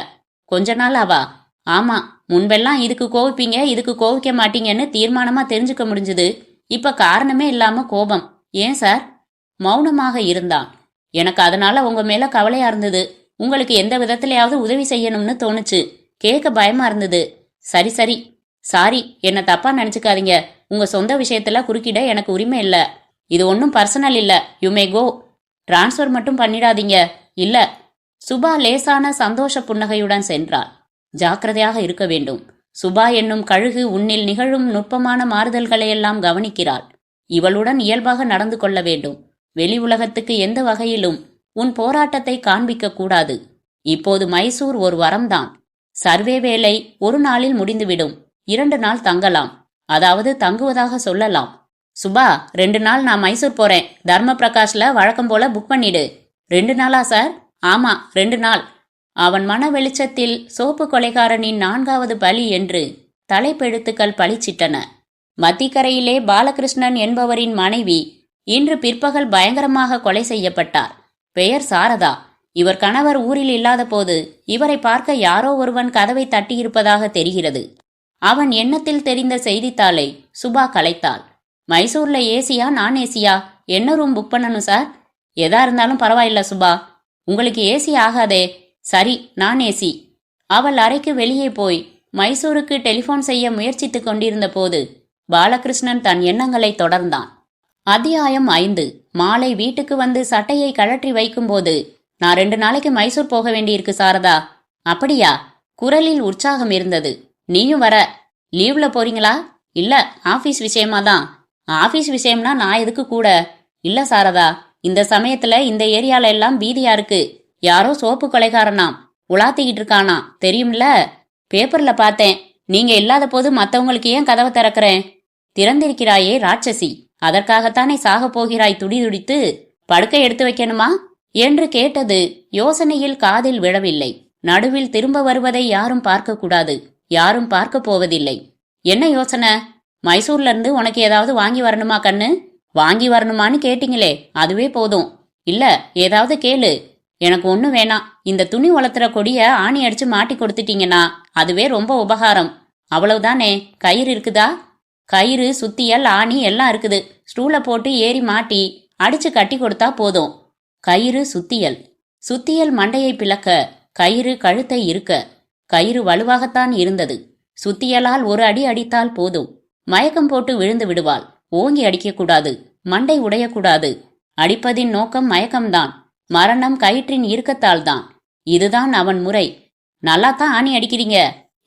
கொஞ்ச நாளாவா? ஆமா, முன்பெல்லாம் இதுக்கு கோவிப்பீங்க, இதுக்கு கோவிக்க மாட்டீங்கன்னு தீர்மானமா தெரிஞ்சுக்க முடிஞ்சது. இப்ப காரணமே இல்லாம கோபம். ஏன் சார்? மௌனமாக இருந்தான். எனக்கு அதனால உங்க மேல கவலையா இருந்தது. உங்களுக்கு எந்த விதத்திலையாவது உதவி செய்யணும்னு தோணுச்சு. கேட்க பயமா இருந்தது. சரி சரி, சாரி, என்ன தப்பா நினைச்சுக்காதீங்க. உங்க சொந்த விஷயத்துல குறுக்கிட எனக்கு உரிமை இல்ல. இது ஒன்னும் பர்சனல் இல்ல. You may go. டிரான்ஸ்ஃபர் மட்டும் பண்ணிடாதீங்க. இல்ல. சுபா லேசான சந்தோஷ புன்னகையுடன் சென்றாள். ஜாக்கிரதையாக இருக்க வேண்டும். சுபா என்னும் கழுகு உன்னில் நிகழும் நுட்பமான மாறுதல்களையெல்லாம் கவனிக்கிறாள். இவளுடன் இயல்பாக நடந்து கொள்ள வேண்டும். வெளி உலகத்துக்கு எந்த வகையிலும் உன் போராட்டத்தை காண்பிக்க கூடாது. இப்போது மைசூர் ஒரு வரம்தான். சர்வே வேலை 1 நாளில் முடிந்துவிடும். 2 நாள் தங்கலாம். அதாவது தங்குவதாக சொல்லலாம். சுபா, 2 நாள் நான் மைசூர் போறேன். தர்ம பிரகாஷ்ல வழக்கம் போல புக் பண்ணிடு. 2 நாளா சார்? ஆமா, 2 நாள். அவன் மன வெளிச்சத்தில் சோப்பு கொலைகாரனின் 4வது பலி என்று தலைப்பெழுத்துக்கள் பளிச்சிட்டன. மத்திக்கரையிலே பாலகிருஷ்ணன் என்பவரின் மனைவி இன்று பிற்பகல் பயங்கரமாக கொலை செய்யப்பட்டார். பெயர் சாரதா. இவர் கணவர் ஊரில் இல்லாத போது இவரை பார்க்க யாரோ ஒருவன் கதவை தட்டியிருப்பதாக தெரிகிறது. அவன் எண்ணத்தில் தெரிந்த செய்தித்தாளை சுபா கலைத்தாள். மைசூர்ல ஏசியா நான் ஏசியா? என்ன ரூம் புக் பண்ணணும் சார்? எதா இருந்தாலும் பரவாயில்ல சுபா. உங்களுக்கு ஏசி ஆகாதே. சரி, நான் ஏசி. அவள் அறைக்கு வெளியே போய் மைசூருக்கு டெலிபோன் செய்ய முயற்சித்துக் கொண்டிருந்த போது பாலகிருஷ்ணன் தன் எண்ணங்களை தொடர்ந்தான். அத்தியாயம் 5. மாலை வீட்டுக்கு வந்து சட்டையை கழற்றி வைக்கும்போது, நான் 2 நாளைக்கு மைசூர் போக வேண்டியிருக்கு சாரதா. அப்படியா? குரலில் உற்சாகம் இருந்தது. நீயும் வர? லீவ்ல போறீங்களா? இல்ல, ஆபீஸ் விஷயமா தான். ஆபீஸ் விஷயம்னா நான் எதுக்கு கூட? இல்ல சாரதா, இந்த சமயத்துல இந்த ஏரியால எல்லாம் பீதியா இருக்கு. யாரோ சோப்பு கொலைகாரனாம் உலாத்திக்கிட்டு இருக்கானா, தெரியும்ல? பேப்பர்ல பார்த்தேன். நீங்க இல்லாத போது மத்தவங்களுக்கு ஏன் கதவை திறக்கிறேன்? திறந்திருக்கிறாயே ராட்சசி, அதற்காகத்தானே சாக போகிறாய் துடிதுடித்து? படுக்கை எடுத்து வைக்கணுமா என்று கேட்டது யோசனையில் காதில் விழவில்லை. நடுவில் திரும்ப வருவதை யாரும் பார்க்க கூடாது. யாரும் பார்க்க போவதில்லை. என்ன யோசனை? மைசூர்ல இருந்து உனக்கு ஏதாவது வாங்கி வரணுமா கண்ணு? வாங்கி வரணுமான்னு கேட்டீங்களே, அதுவே போதும். இல்ல, ஏதாவது கேளு. எனக்கு ஒன்னும் வேணாம். இந்த துணி வளர்த்துற கொடிய ஆணி அடிச்சு மாட்டி கொடுத்துட்டீங்கன்னா அதுவே ரொம்ப உபகாரம். அவ்வளவுதானே? கயிறு இருக்குதா? கயிறு, சுத்தியல், ஆணி எல்லாம் இருக்குது. ஸ்டூல போட்டு ஏறி மாட்டி அடிச்சு கட்டி கொடுத்தா போதும். கயிறு சுத்தியல். சுத்தியல் மண்டையை பிளக்க, கயிறு கழுத்தை இருக்க. கயிறு வலுவாகத்தான் இருந்தது. சுத்தியலால் ஒரு அடி அடித்தால் போதும். மயக்கம் போட்டு விழுந்து விடுவாள். ஓங்கி அடிக்கக்கூடாது, மண்டை உடையக்கூடாது. அடிப்பதின் நோக்கம் மயக்கம்தான். மரணம் கயிற்றின் இறுக்கத்தால்தான். இதுதான் அவன் முறை. நல்லாத்தான் ஆணி அடிக்கிறீங்க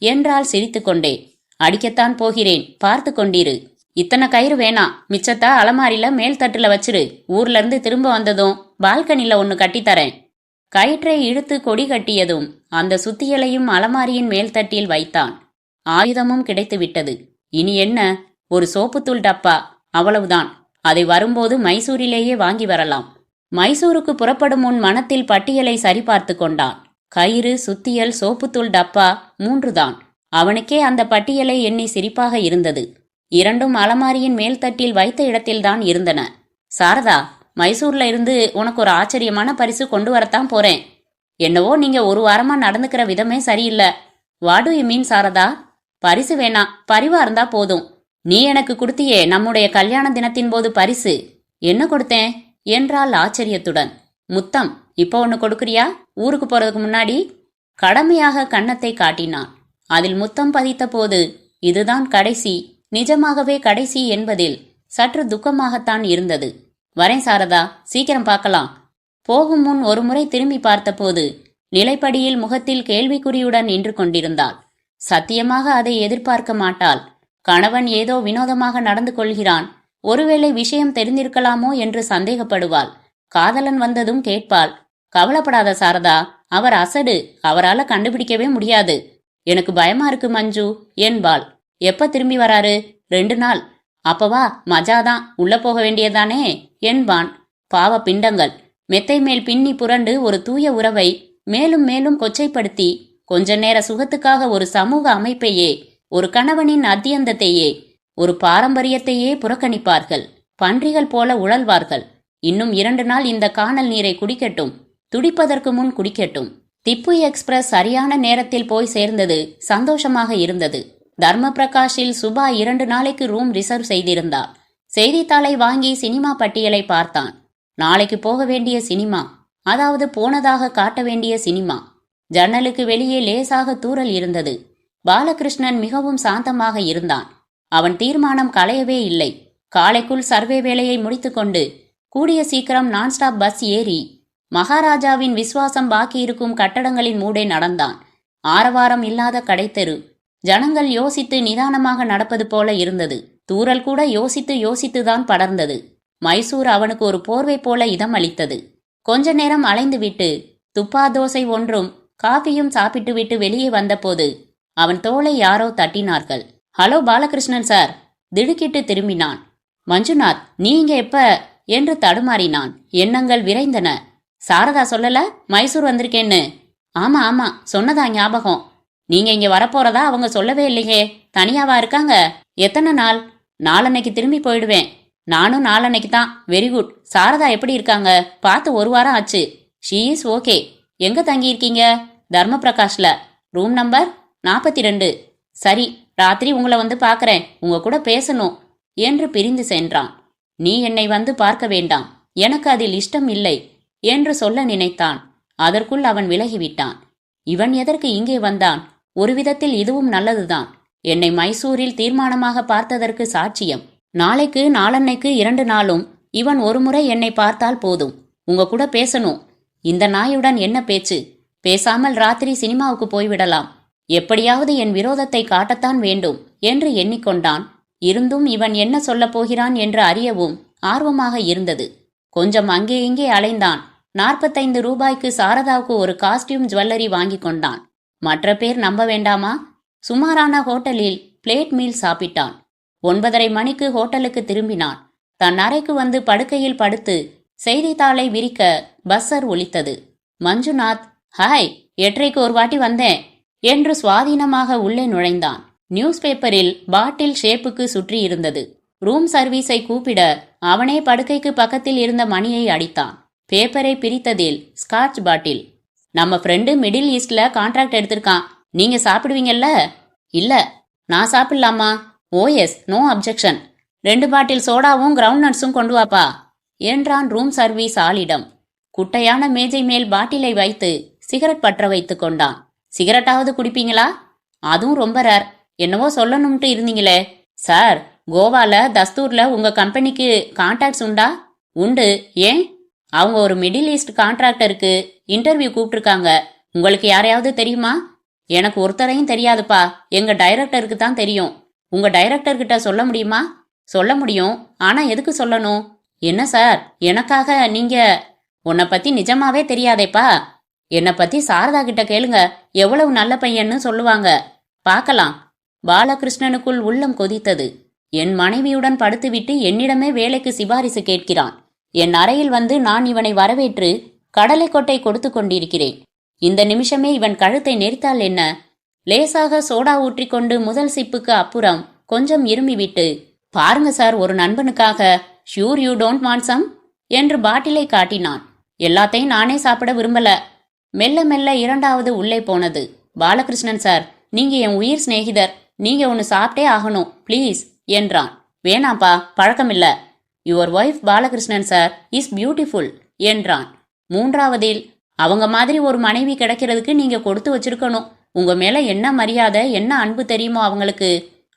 என்றாள் சிரித்துக்கொண்டே. அடிக்கத்தான் போகிறேன், பார்த்து கொண்டிரு. இத்தனை கயிறு வேணாம், மிச்சத்தை அலமாரில மேல் தட்டுல வச்சிரு. ஊர்ல இருந்து திரும்ப வந்ததும் பால்கனில ஒன்னு கட்டித்தரேன். கயிற்றை இழுத்து கொடி கட்டியதும் அந்த சுத்தியலையும் அலமாரியின் மேல் தட்டில் வைத்தான். ஆயுதமும் கிடைத்து விட்டது. இனி என்ன? ஒரு சோப்புத்தூள் டப்பா, அவ்வளவுதான். அதை வரும்போது மைசூரிலேயே வாங்கி வரலாம். மைசூருக்கு புறப்படும் முன் மனத்தில் பட்டியலை சரிபார்த்து கொண்டான். கயிறு, சுத்தியல், சோப்புத்தூள் டப்பா 3 தான். அவனுக்கே அந்த பட்டியலை எண்ணி சிரிப்பாக இருந்தது. இரண்டும் அலமாரியின் மேல் தட்டில் வைத்த இடத்தில்தான் இருந்தன. சாரதா, மைசூர்ல இருந்து உனக்கு ஒரு ஆச்சரியமான பரிசு கொண்டு வரத்தான் போறேன். என்னவோ நீங்க ஒரு வாரமா நடந்துக்கிற விதமே சரியில்லை. What do you mean Sharada? பரிசு வேணாம், பரிவா இருந்தா போதும். நீ எனக்கு கொடுத்தியே நம்முடைய கல்யாண தினத்தின் போது பரிசு. என்ன கொடுத்தேன் என்றாள் ஆச்சரியத்துடன். முத்தம். இப்போ ஒன்னு கொடுக்குறியா? ஊருக்கு போறதுக்கு முன்னாடி. கடமையாக கன்னத்தை காட்டினான். அதில் முத்தம் பதித்த போது இதுதான் கடைசி, நிஜமாகவே கடைசி என்பதில் சற்று துக்கமாகத்தான் இருந்தது. வரேன் சாரதா, சீக்கிரம் பார்க்கலாம். போகும் முன் ஒரு முறை திரும்பி பார்த்தபோது நிலைப்படியில் முகத்தில் கேள்விக்குறியுடன் நின்று கொண்டிருந்தாள். சத்தியமாக அதை எதிர்பார்க்க மாட்டாள். கணவன் ஏதோ வினோதமாக நடந்து கொள்கிறான், ஒருவேளை விஷயம் தெரிந்திருக்கலாமோ என்று சந்தேகப்படுவாள். காதலன் வந்ததும் கேட்பாள். கவலைப்படாத சாரதா, அவர் அசடு, அவரால கண்டுபிடிக்கவே முடியாது. எனக்கு பயமா இருக்கு மஞ்சு என்பாள். எப்ப திரும்பி வராரு? 2 நாள். அப்பவா, மஜாதான், உள்ள போக வேண்டியதானே என்பான். பாவ பிண்டங்கள். மெத்தை மேல் பின்னி புரண்டு ஒரு தூய உறவை மேலும் மேலும் கொச்சைப்படுத்தி கொஞ்ச நேர சுகத்துக்காக ஒரு சமூக அமைப்பையே, ஒரு கணவனின் அத்தியந்தத்தையே, ஒரு பாரம்பரியத்தையே புறக்கணிப்பார்கள். பன்றிகள் போல உழல்வார்கள். இன்னும் 2 நாள் இந்த கானல் நீரை குடிக்கட்டும். துடிப்பதற்கு முன் குடிக்கட்டும். திப்பு எக்ஸ்பிரஸ் சரியான நேரத்தில் போய் சேர்ந்தது சந்தோஷமாக இருந்தது. தர்ம பிரகாஷில் சுபா 2 நாளைக்கு ரூம் ரிசர்வ் செய்திருந்தார். செய்தித்தாளை வாங்கி சினிமா பட்டியலை பார்த்தான். நாளைக்கு போக வேண்டிய சினிமா, அதாவது போனதாக காட்ட வேண்டிய சினிமா. ஜன்னலுக்கு வெளியே லேசாக தூறல் இருந்தது. பாலகிருஷ்ணன் மிகவும் சாந்தமாக இருந்தான். அவன் தீர்மானம் களையவே இல்லை. காலைக்குள் சர்வே வேலையை முடித்துக்கொண்டு கூடிய சீக்கிரம் நான்ஸ்டாப் பஸ் ஏறி மகாராஜாவின் விசுவாசம் பாக்கி இருக்கும் கட்டடங்களின் மூடே நடந்தான். ஆரவாரம் இல்லாத கடைத்தெரு. ஜனங்கள் யோசித்து நிதானமாக நடப்பது போல இருந்தது. தூறல் கூட யோசித்து யோசித்துதான் படர்ந்தது. மைசூர் அவனுக்கு ஒரு போர்வை போல இதம் அளித்தது. கொஞ்ச நேரம் அலைந்துவிட்டு துப்பா தோசை ஒன்றும் காஃபியும் சாப்பிட்டு விட்டு வெளியே வந்தபோது அவன் தோளை யாரோ தட்டினார்கள். Hello Balakrishnan sir. திடுக்கிட்டு திரும்பினான். மஞ்சுநாத், நீ இங்க எப்ப என்று தடுமாறினான். எண்ணங்கள் விரைந்தன. சாரதா சொல்லல மைசூர் வந்திருக்கேன்னு? ஆமா ஆமா, சொன்னதா ஞாபகம். நீங்க இங்க வரப்போறதா அவங்க சொல்லவே இல்லையே. தனியாவா இருக்காங்க? எத்தனை நாள்? நாளன்னைக்கு திரும்பி போயிடுவேன். நானும் நாளன்னைக்கு தான். Very good. சாரதா எப்படி இருக்காங்க? பார்த்து 1 வாரம் ஆச்சு. She is okay. எங்க தங்கியிருக்கீங்க? தர்ம பிரகாஷ்ல. Room number 42. சரி, ராத்திரி உங்களை வந்து பார்க்கறேன், உங்க கூட பேசணும் என்று பிரிந்து சென்றான். நீ என்னை வந்து பார்க்க வேண்டாம், எனக்கு அதில் இஷ்டம் இல்லை என்று சொல்ல நினைத்தான். அதற்குள் அவன் விலகிவிட்டான். இவன் எதற்கு இங்கே வந்தான்? ஒரு விதத்தில் இதுவும் நல்லதுதான். என்னை மைசூரில் தீர்மானமாக பார்த்ததற்கு சாட்சியம். நாளைக்கு நாளன்னைக்கு 2 நாளும் இவன் ஒரு முறை என்னை பார்த்தால் போதும். உங்க கூட பேசணும். இந்த நாயுடன் என்ன பேச்சு? பேசாமல் ராத்திரி சினிமாவுக்கு போய்விடலாம். எப்படியாவது என் விரோதத்தை காட்டத்தான் வேண்டும் என்று எண்ணிக்கொண்டான். இருந்தும் இவன் என்ன சொல்லப் போகிறான் என்று அறியவும் ஆர்வமாக இருந்தது. கொஞ்சம் அங்கே இங்கே அலைந்தான். 45 ரூபாய்க்கு சாரதாவுக்கு ஒரு காஸ்டியூம் ஜுவல்லரி வாங்கி கொண்டான். மற்ற பேர் நம்ப வேண்டாமா? சுமாரான ஹோட்டலில் பிளேட் மீல் சாப்பிட்டான். 9:30 மணிக்கு ஹோட்டலுக்கு திரும்பினான். தன் அறைக்கு வந்து படுக்கையில் படுத்து செய்தித்தாளை விரிக்க பஸ்ஸர் ஒலித்தது. மஞ்சுநாத், ஹாய், 8:30க்கு ஒரு வாட்டி வந்தேன் என்று சுவாதீனமாக உள்ளே நுழைந்தான். நியூஸ் பேப்பரில் பாட்டில் ஷேப்புக்கு சுற்றி இருந்தது. ரூம் சர்வீஸை கூப்பிட அவனே படுக்கைக்கு பக்கத்தில் இருந்த மணியை அடித்தான். பேப்பரை பிரித்ததில் ஸ்காட்ச் பாட்டில். நம்ம ஃப்ரெண்டு மிடில் ஈஸ்ட்ல கான்ட்ராக்ட் எடுத்திருக்கான். நீங்க சாப்பிடுவீங்கல்ல? இல்ல, நான் சாப்பிடலாமா? Oh yes, no objection. 2 பாட்டில் சோடாவும் கிரவுண்ட் நட்ஸும் கொண்டு வாப்பா என்றான் ரூம் சர்வீஸ் ஆளிடம். குட்டையான மேஜை மேல் பாட்டிலை வைத்து சிகரெட் பற்ற வைத்து கொண்டான். சிகரெட்டாவது குடிப்பீங்களா? அதுவும் ரொம்ப ரேர். என்னவோ சொல்லணும்ட்டு இருந்தீங்களே. சார், கோவால தஸ்தூர்ல உங்க கம்பெனிக்கு கான்டாக்ட்ஸ் உண்டா? உண்டு. ஏன்? அவங்க ஒரு மிடில் ஈஸ்ட் கான்ட்ராக்டருக்கு இன்டர்வியூ கூப்பிட்டுருக்காங்க. உங்களுக்கு யாரையாவது தெரியுமா? எனக்கு ஒருத்தரையும் தெரியாதுப்பா. எங்க டைரக்டருக்கு தான் தெரியும். உங்க டைரக்டர் கிட்ட சொல்ல முடியுமா? சொல்ல முடியும். ஆனா எதுக்கு சொல்லணும்? என்ன சார், எனக்காக நீங்க? உன்னை பத்தி நிஜமாவே தெரியாதேப்பா. என்னை பத்தி சாரதா கிட்ட கேளுங்க. எவ்வளவு நல்ல பையன்னு சொல்லுவாங்க. பார்க்கலாம். பாலகிருஷ்ணனுக்குள் உள்ளம் கொதித்தது. என் மனைவியுடன் படுத்துவிட்டு என்னிடமே வேலைக்கு சிபாரிசு கேட்கிறான். என் அறையில் வந்து நான் இவனை வரவேற்று கடலை கொட்டை கொடுத்து கொண்டிருக்கிறேன். இந்த நிமிஷமே இவன் கழுத்தை நெரித்தால் என்ன? லேசாக சோடா ஊற்றிக்கொண்டு முதல் சிப்புக்கு அப்புறம் கொஞ்சம் இருமிவிட்டு, பாருங்க சார், ஒரு நண்பனுக்காக, sure you don't want some என்று பாட்டிலை காட்டினான். எல்லாத்தையும் நானே சாப்பிட விரும்பல. மெல்ல மெல்ல இரண்டாவது உள்ளே போனது. பாலகிருஷ்ணன் சார், நீங்க என் உயிர் சிநேகிதர். நீங்க ஒன்னு சாப்பிட்டே ஆகணும் ப்ளீஸ் என்றான். வேணாப்பா, பழக்கமில்ல. Your wife Balakrishnan sir is beautiful என்றான். மூன்றாவதில், அவங்க மாதிரி ஒரு மனைவி கிடைக்கிறதுக்கு நீங்க கொடுத்து வச்சிருக்கணும். உங்க மேல என்ன மரியாதை, என்ன அன்பு தெரியுமோ அவங்களுக்கு.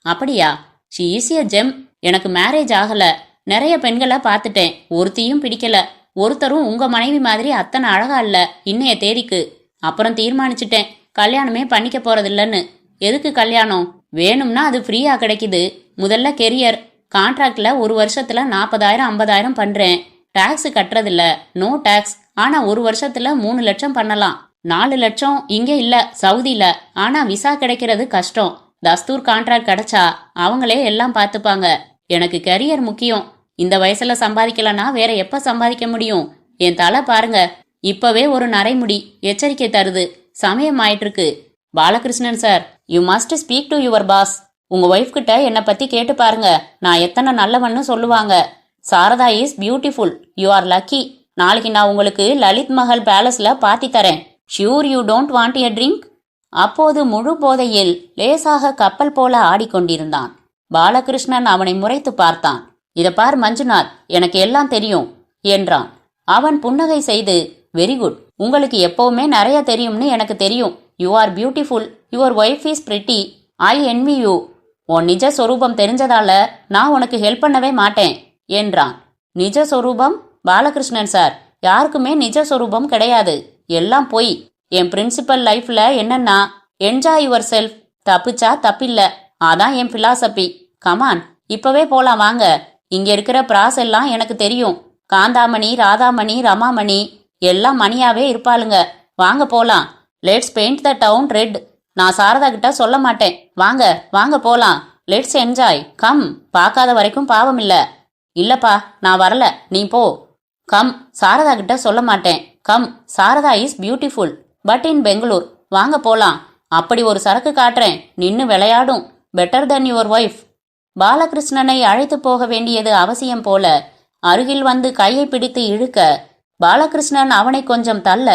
அப்படியா? She is a GeM. எனக்கு மேரேஜ் ஆகல. நிறைய பெண்களை பார்த்துட்டேன். ஒருத்தியும் பிடிக்கல. ஒருத்தரும் உங்க மனைவி மாதிரி அத்தனை அழகா இல்ல இன்னைய தேதிக்கு. அப்புறம் தீர்மானிச்சுட்டேன், கல்யாணமே பண்ணிக்க போறதில்லன்னு. எதுக்கு கல்யாணம்? வேணும்னா அது ஃப்ரீயா கிடைக்குது. முதல்ல கெரியர். கான்ட்ராக்ட்ல ஒரு வருஷத்துல 40,000 50,000 பண்றேன். டாக்ஸ் கட்டுறதில்ல, நோ டாக்ஸ். ஆனா ஒரு வருஷத்துல 3 லட்சம் பண்ணலாம். 4 லட்சம் இங்க இல்ல, சவுதியில. ஆனா விசா கிடைக்கிறது கஷ்டம். தஸ்தூர் கான்ட்ராக்ட் கிடைச்சா அவங்களே எல்லாம் பார்த்துப்பாங்க. எனக்கு கரியர் முக்கியம். இந்த வயசுல சம்பாதிக்கலனா வேற எப்ப சம்பாதிக்க முடியும்? என் தலை பாருங்க, இப்பவே ஒரு நரைமுடி எச்சரிக்கை தருது. சமயம் ஆயிட்டு இருக்கு. Balakrishnan sir, you must speak to your boss. உங்க ஒய்ஃப் கிட்ட என்னை பத்தி கேட்டு பாருங்க. நான் எத்தனை நல்லவன்னு சொல்லுவாங்க. Sharada is beautiful. You are lucky. நாளைக்கு நான் உங்களுக்கு லலித் மஹல் பேலஸ்ல பார்ட்டி தரேன். Sure you don't want a drink? அப்போது முழு போதையில் லேசாக கப்பல் போல ஆடிக்கொண்டிருந்தான். பாலகிருஷ்ணன் அவனை முறைத்து பார்த்தான். இத பார் மஞ்சுநாத், எனக்கு எல்லாம் தெரியும் என்றான். அவன் புன்னகை செய்து, வெரி குட். உங்களுக்கு எப்பவுமே நிறைய தெரியும்னு எனக்கு தெரியும். You are beautiful. Your wife is pretty. I envy you. உன் நிஜ சொரூபம் தெரிஞ்சதால நான் உனக்கு ஹெல்ப் பண்ணவே மாட்டேன் என்றான். நிஜ சொரூபம்? பாலகிருஷ்ணன் சார், யாருக்குமே நிஜ சொரூபம் கிடையாது. எல்லாம் பொய். என் பிரின்சிபல் லைஃப்ல என்னன்னா, என்ஜாய் யுவர் செல்ஃப். தப்பிச்சா தப்பில்ல. அதான் என் பிலாசபி. கமான், இப்பவே போலாம் வாங்க. இங்க இருக்கிற பிராஸ் எல்லாம் எனக்கு தெரியும். காந்தாமணி, ராதாமணி, ரமாமணி எல்லாம் மணியாவே இருப்பாளுங்க. வாங்க போலாம். Let's paint the down red. நான் சாரதா கிட்ட சொல்ல மாட்டேன். வாங்க வாங்க போலாம். Let's enjoy. கம். பார்க்காத வரைக்கும் பாவம் இல்ல. இல்லப்பா, நான் வரல, நீ போ. கம். சாரதா கிட்ட சொல்ல மாட்டேன். Come. Sarada is beautiful but in Bangalore. வாங்க போலாம். அப்படி ஒரு சரக்கு காட்டுறேன், நின்னு விளையாடும். Better then your wife. பாலகிருஷ்ணனை அழைத்து போக வேண்டியது அவசியம் போல அருகில் வந்து கையை பிடித்து இழுக்க, பாலகிருஷ்ணன் அவனை கொஞ்சம் தள்ள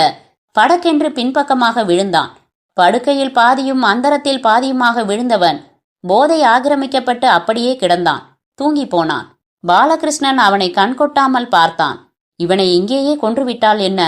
படக்கென்று பின்பக்கமாக விழுந்தான். படுக்கையில் பாதியும் அந்தரத்தில் பாதியுமாக விழுந்தவன் போதை ஆக்கிரமிக்கப்பட்டு அப்படியே கிடந்தான். தூங்கி போனான். பாலகிருஷ்ணன் அவனை கண்கொட்டாமல் பார்த்தான். இவனை இங்கேயே கொன்றுவிட்டால் என்ன?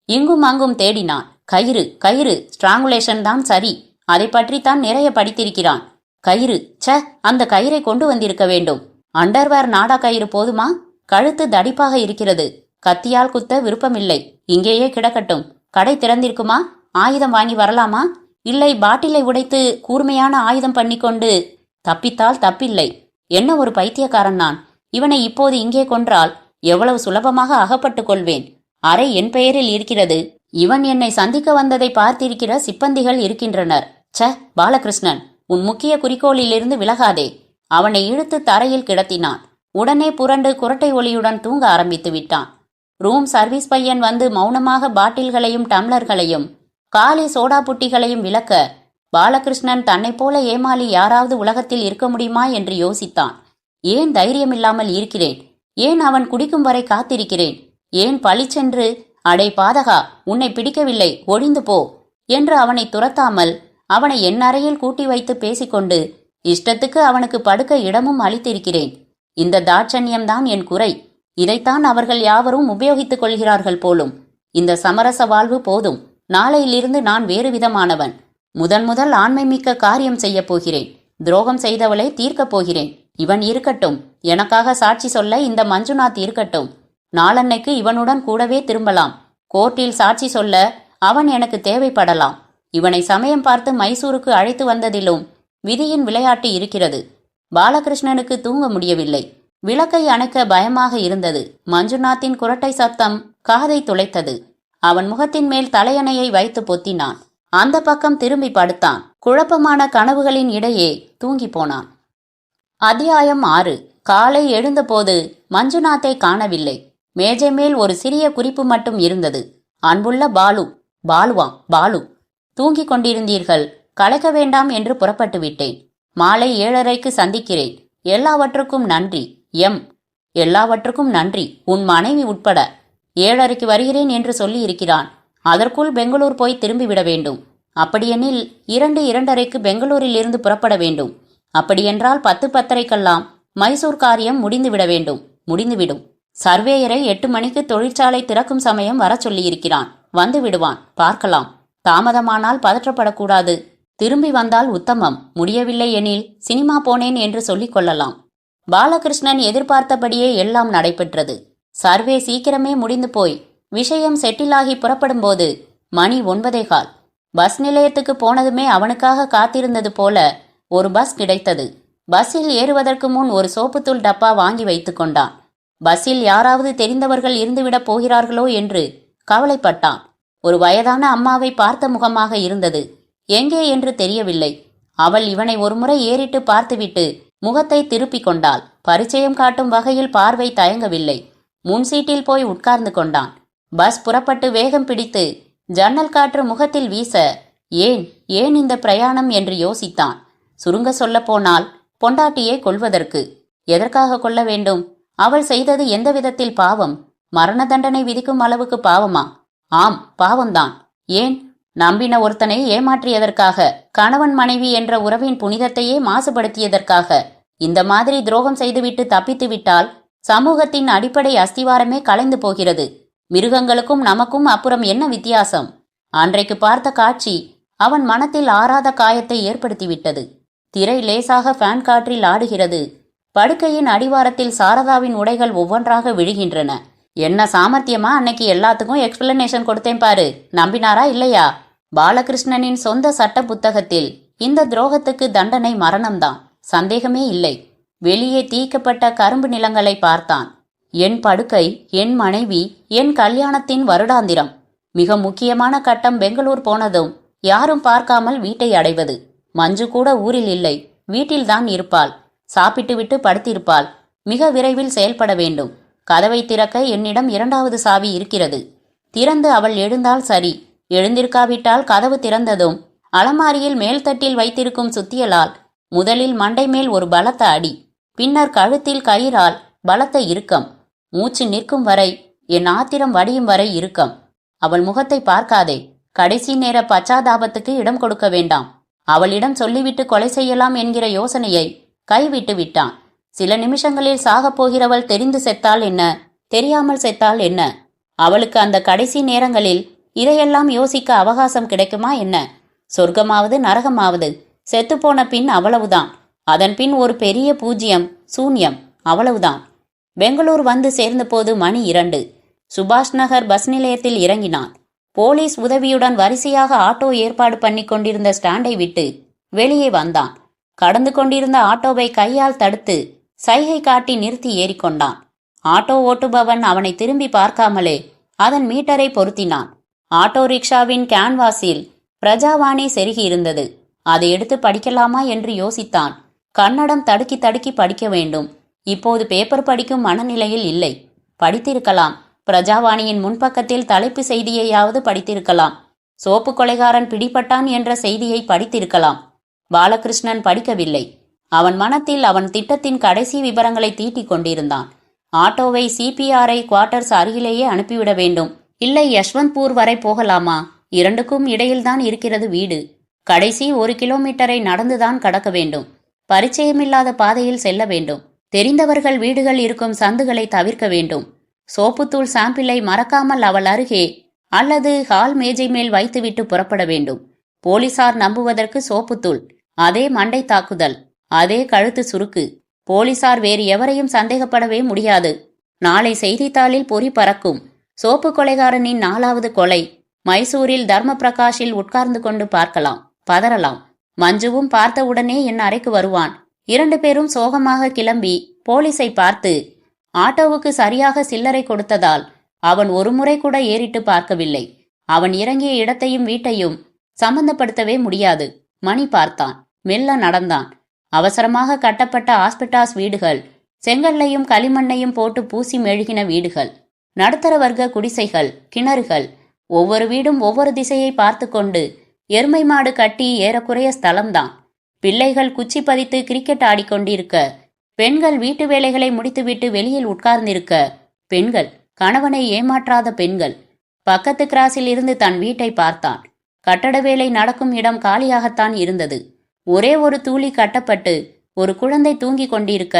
இங்கும் அங்கும் தேடினான். கயிறு கயிறு, ஸ்ட்ராங்குலேஷன் தான் சரி. அதை பற்றித்தான் நிறைய படித்திருக்கிறான். கயிறு, ச, அந்த கயிறை கொண்டு வந்திருக்க வேண்டும். அண்டர்வேர் நாடா கயிறு போதுமா? கழுத்து தடிப்பாக இருக்கிறது. கத்தியால் குத்த விருப்பமில்லை. இங்கேயே கிடக்கட்டும். கடை திறந்திருக்குமா? ஆயுதம் வாங்கி வரலாமா? இல்லை, பாட்டிலை உடைத்து கூர்மையான ஆயுதம் பண்ணிக்கொண்டு தப்பித்தால் தப்பில்லை. என்ன ஒரு பைத்தியக்காரன் நான்! இவனை இப்போது இங்கே கொன்றால் எவ்வளவு சுலபமாக அகப்பட்டுக் கொள்வேன். அறை என் பெயரில் இருக்கிறது. இவன் என்னை சந்திக்க வந்ததை பார்த்திருக்கிற சிப்பந்திகள் இருக்கின்றனர். ச, பாலகிருஷ்ணன், உன் முக்கிய குறிக்கோளிலிருந்து விலகாதே. அவனை இழுத்து தரையில் கிடத்தினான். உடனே புரண்டு குரட்டை ஒலியுடன் தூங்க ஆரம்பித்து விட்டான். ரூம் சர்வீஸ் பையன் வந்து மௌனமாக பாட்டில்களையும் டம்ளர்களையும் காலி சோடா புட்டிகளையும் விளக்க, பாலகிருஷ்ணன் தன்னை போல ஏமாளி யாராவது உலகத்தில் இருக்க முடியுமா என்று யோசித்தான். ஏன் தைரியமில்லாமல் இருக்கிறேன்? ஏன் அவன் குடிக்கும் வரை காத்திருக்கிறேன்? ஏன் பழிச்சென்று, அடை பாதகா, உன்னை பிடிக்கவில்லை, ஒழிந்து போ என்று அவனை துரத்தாமல் அவனை என் அறையில் கூட்டி வைத்து பேசிக்கொண்டு இஷ்டத்துக்கு அவனுக்கு படுக்க இடமும் அளித்திருக்கிறேன். இந்த தாட்சண்யம்தான் என் குறை. இதைத்தான் அவர்கள் யாவரும் உபயோகித்துக் கொள்கிறார்கள் போலும். இந்த சமரச வாழ்வு போதும். நாளையிலிருந்து நான் வேறு விதமானவன். முதல் ஆண்மை மிக்க காரியம் செய்ய போகிறேன். துரோகம் செய்தவளை தீர்க்கப் போகிறேன். இவன் இருக்கட்டும், எனக்காக சாட்சி சொல்ல இந்த மஞ்சுநாத் இருக்கட்டும். நாளன்னைக்கு இவனுடன் கூடவே திரும்பலாம். கோர்ட்டில் சாட்சி சொல்ல அவன் எனக்கு தேவைப்படலாம். இவனை சமயம் பார்த்து மைசூருக்கு அழைத்து வந்ததிலும் விதியின் விளையாட்டு இருக்கிறது. பாலகிருஷ்ணனுக்கு தூங்க முடியவில்லை. விளக்கை அணைக்க பயமாக இருந்தது. மஞ்சுநாத்தின் குரட்டை சத்தம் காதை துளைத்தது. அவன் முகத்தின் மேல் தலையணையை வைத்து பொத்தினான். அந்த பக்கம் திரும்பி படுத்தான். குழப்பமான கனவுகளின் இடையே தூங்கி போனான். அத்தியாயம் 6. காலை எழுந்தபோது மஞ்சுநாத்தை காணவில்லை. மேஜை மேல் ஒரு சிறிய குறிப்பு மட்டும் இருந்தது. அன்புள்ள பாலு. பாலு, தூங்கிக் கொண்டிருந்தீர்கள். கலைக்க வேண்டாம் என்று புறப்பட்டு விட்டேன். மாலை 7:30க்கு சந்திக்கிறேன். எல்லாவற்றுக்கும் நன்றி. எல்லாவற்றுக்கும் நன்றி, உன் மனைவி உட்பட. 7:30க்கு வருகிறேன் என்று சொல்லி இருக்கிறான். அதற்குள் பெங்களூர் போய் திரும்பிவிட வேண்டும். அப்படியெனில் 2:30க்கு பெங்களூரில் இருந்து புறப்பட வேண்டும். அப்படியென்றால் 10:10 மைசூர் காரியம் முடிந்துவிட வேண்டும். முடிந்துவிடும். சர்வேயரை 8 மணிக்கு தொழிற்சாலை திறக்கும் சமயம் வர சொல்லியிருக்கிறான். வந்து விடுவான். பார்க்கலாம். தாமதமானால் பதற்றப்படக்கூடாது. திரும்பி வந்தால் உத்தமம். முடியவில்லை எனில் சினிமா போனேன் என்று சொல்லிக் கொள்ளலாம். பாலகிருஷ்ணன் எதிர்பார்த்தபடியே எல்லாம் நடைபெற்றது. சர்வே சீக்கிரமே முடிந்து போய் விஷயம் செட்டிலாகி புறப்படும்போது மணி 9:15. பஸ் நிலையத்துக்கு போனதுமே அவனுக்காக காத்திருந்தது போல ஒரு பஸ் கிடைத்தது. பஸ்ஸில் ஏறுவதற்கு முன் ஒரு சோப்புத்தூள் டப்பா வாங்கி வைத்து கொண்டான். பஸ்ஸில் யாராவது தெரிந்தவர்கள் இருந்துவிடப் போகிறார்களோ என்று கவலைப்பட்டான். ஒரு வயதான அம்மாவை பார்த்த முகமாக இருந்தது. எங்கே என்று தெரியவில்லை. அவள் இவனை ஒருமுறை ஏறிட்டு பார்த்துவிட்டு முகத்தை திருப்பிக் கொண்டாள். பரிச்சயம் காட்டும் வகையில் பார்வை தயங்கவில்லை. முன் சீட்டில் போய் உட்கார்ந்து கொண்டான். பஸ் புறப்பட்டு வேகம் பிடித்து ஜன்னல் காற்று முகத்தில் வீச ஏன் இந்த பிரயாணம் என்று யோசித்தான். சுருங்க சொல்ல போனால் பொண்டாட்டியை கொல்வதற்கு. எதற்காக கொல்ல வேண்டும்? அவள் செய்தது எந்த விதத்தில் பாவம்? மரண தண்டனை விதிக்கும் அளவுக்கு பாவமா? ஆம், பாவம்தான். ஏன்? நம்பின ஒருத்தனை ஏமாற்றியதற்காக, கணவன் மனைவி என்ற உறவின் புனிதத்தையே மாசுபடுத்தியதற்காக. இந்த மாதிரி துரோகம் செய்துவிட்டு தப்பித்து விட்டால் சமூகத்தின் அடிப்படை அஸ்திவாரமே கலைந்து போகிறது. மிருகங்களுக்கும் நமக்கும் அப்புறம் என்ன வித்தியாசம்? அன்றைக்கு பார்த்த காட்சி அவன் மனத்தில் ஆறாத காயத்தை ஏற்படுத்திவிட்டது. திரை லேசாக ஃபேன் காற்றில் ஆடுகிறது. படுக்கையின் அடிவாரத்தில் சாரதாவின் உடைகள் ஒவ்வொன்றாக விழுகின்றன. என்ன சாமர்த்தியமா அன்னைக்கு எல்லாத்துக்கும் எக்ஸ்பிளனேஷன் கொடுத்தேன் பாரு. நம்பினாரா இல்லையா? பாலகிருஷ்ணனின் சொந்த சட்ட புத்தகத்தில் இந்த துரோகத்துக்கு தண்டனை மரணம்தான். சந்தேகமே இல்லை. வெளியே தீக்கப்பட்ட கரும்பு நிலங்களை பார்த்தான். என் படுக்கை, என் மனைவி, என் கல்யாணத்தின் வருடாந்திரம். மிக முக்கியமான கட்டம் பெங்களூர் போனதும் யாரும் பார்க்காமல் வீட்டை அடைவது. மஞ்சு கூட ஊரில் இல்லை. வீட்டில்தான் இருப்பாள். சாப்பிட்டு விட்டு படுத்திருப்பாள். மிக விரைவில் செயல்பட வேண்டும். கதவை திறக்க என்னிடம் 2வது சாவி இருக்கிறது. திறந்து அவள் எழுந்தால் சரி. எழுந்திருக்காவிட்டால் கதவு திறந்ததும் அலமாரியில் மேல்தட்டில் வைத்திருக்கும் சுத்தியலால் முதலில் மண்டை மேல் ஒரு பலத்த அடி, பின்னர் கழுத்தில் கயிறால் பலத்த இறுக்கம். மூச்சு நிற்கும் வரை, என் ஆத்திரம் வடியும் வரை இறுக்கம். அவள் முகத்தை பார்க்காதே. கடைசி நேர பச்சாதாபத்துக்கு இடம் கொடுக்க வேண்டாம். அவளிடம் சொல்லிவிட்டு கொலை செய்யலாம் என்கிற யோசனையை கைவிட்டு விட்டான். சில நிமிஷங்களில் சாகப் போகிறவள் தெரிந்து செத்தால் என்ன, தெரியாமல் செத்தால் என்ன? அவளுக்கு அந்த கடைசி நேரங்களில் இதையெல்லாம் யோசிக்க அவகாசம் கிடைக்குமா என்ன? சொர்க்கமாவது நரகமாவது, செத்துப்போன பின் அவ்வளவுதான். அதன் பின் ஒரு பெரிய பூஜ்யம், சூன்யம், அவ்வளவுதான். பெங்களூர் வந்து சேர்ந்தபோது மணி 2. சுபாஷ் நகர் பஸ் நிலையத்தில் இறங்கினான். போலீஸ் உதவியுடன் வரிசையாக ஆட்டோ ஏற்பாடு பண்ணி கொண்டிருந்த ஸ்டாண்டை விட்டு வெளியே வந்தான். கடந்து கொண்டிருந்த ஆட்டோவை கையால் தடுத்து சைகை காட்டி நிறுத்தி ஏறிக்கொண்டான். ஆட்டோ ஓட்டுபவன் அவனை திரும்பி பார்க்காமலே அதன் மீட்டரை பொருத்தினான். ஆட்டோ ரிக்ஷாவின் கேன்வாஸில் பிரஜாவாணி செருகி இருந்தது. அதை எடுத்து படிக்கலாமா என்று யோசித்தான். கன்னடம் தடுக்கி தடுக்கி படிக்க வேண்டும். இப்போது பேப்பர் படிக்கும் மனநிலையில் இல்லை. படித்திருக்கலாம். பிரஜாவாணியின் முன்பக்கத்தில் தலைப்பு செய்தியையாவது படித்திருக்கலாம். சோப்பு கொலைகாரன் பிடிபட்டான் என்ற செய்தியை படித்திருக்கலாம். பாலகிருஷ்ணன் படிக்கவில்லை. அவன் மனத்தில் அவன் திட்டத்தின் கடைசி விபரங்களை தீட்டிக் கொண்டிருந்தான். ஆட்டோவை CPRI குவார்ட்டர்ஸ் அருகிலேயே அனுப்பிவிட வேண்டும். இல்லை யஷ்வந்த்பூர் வரை போகலாமா? 2க்கும் இடையில்தான் இருக்கிறது வீடு. கடைசி 1 கிலோமீட்டரை நடந்துதான் கடக்க வேண்டும். பரிச்சயமில்லாத பாதையில் செல்ல வேண்டும். தெரிந்தவர்கள் வீடுகள் இருக்கும் சந்துகளை தவிர்க்க வேண்டும். சோப்புத்தூள் சாம்பிளை மறக்காமல் அவள் அருகே அல்லது ஹால் மேஜை மேல் வைத்துவிட்டு புறப்பட வேண்டும். போலீசார் நம்புவதற்கு சோப்புத்தூள், அதே மண்டை தாக்குதல், அதே கழுத்து சுருக்கு. போலீசார் வேறு எவரையும் சந்தேகப்படவே முடியாது. நாளை செய்தித்தாளில் பொறி பறக்கும். சோப்பு கொலைகாரனின் 4வது கொலை. மைசூரில் தர்ம பிரகாஷில் உட்கார்ந்து கொண்டு பார்க்கலாம், பதறலாம். மஞ்சுவும் பார்த்தவுடனே என் அறைக்கு வருவான். 2 பேரும் சோகமாக கிளம்பி போலீஸை பார்த்து, ஆட்டோவுக்கு சரியாக சில்லறை கொடுத்ததால் அவன் ஒரு முறை கூட ஏறிட்டு பார்க்கவில்லை. அவன் இறங்கிய இடத்தையும் வீட்டையும் சம்பந்தப்படுத்தவே முடியாது. மணி பார்த்தான், மெல்ல நடந்தான். அவசரமாக கட்டப்பட்ட ஹாஸ்பிட்டாஸ் வீடுகள், செங்கல்லையும் களிமண்ணையும் போட்டு பூசி மெழுகின வீடுகள், நடுத்தர வர்க்க குடிசைகள், கிணறுகள். ஒவ்வொரு வீடும் ஒவ்வொரு திசையை பார்த்து கொண்டு எருமை மாடு கட்டி ஏறக்குறைய ஸ்தலம்தான். பிள்ளைகள் குச்சி பதித்து கிரிக்கெட் ஆடிக்கொண்டிருக்க, பெண்கள் வீட்டு வேலைகளை முடித்துவிட்டு வெளியில் உட்கார்ந்திருக்க, பெண்கள், கணவனை ஏமாற்றாத பெண்கள். பக்கத்து கிராஸில் இருந்து தன் வீட்டை பார்த்தான். கட்டட வேலை நடக்கும் இடம் காலியாகத்தான் இருந்தது. ஒரே ஒரு தூளி கட்டப்பட்டு ஒரு குழந்தை தூங்கிக் கொண்டிருக்க,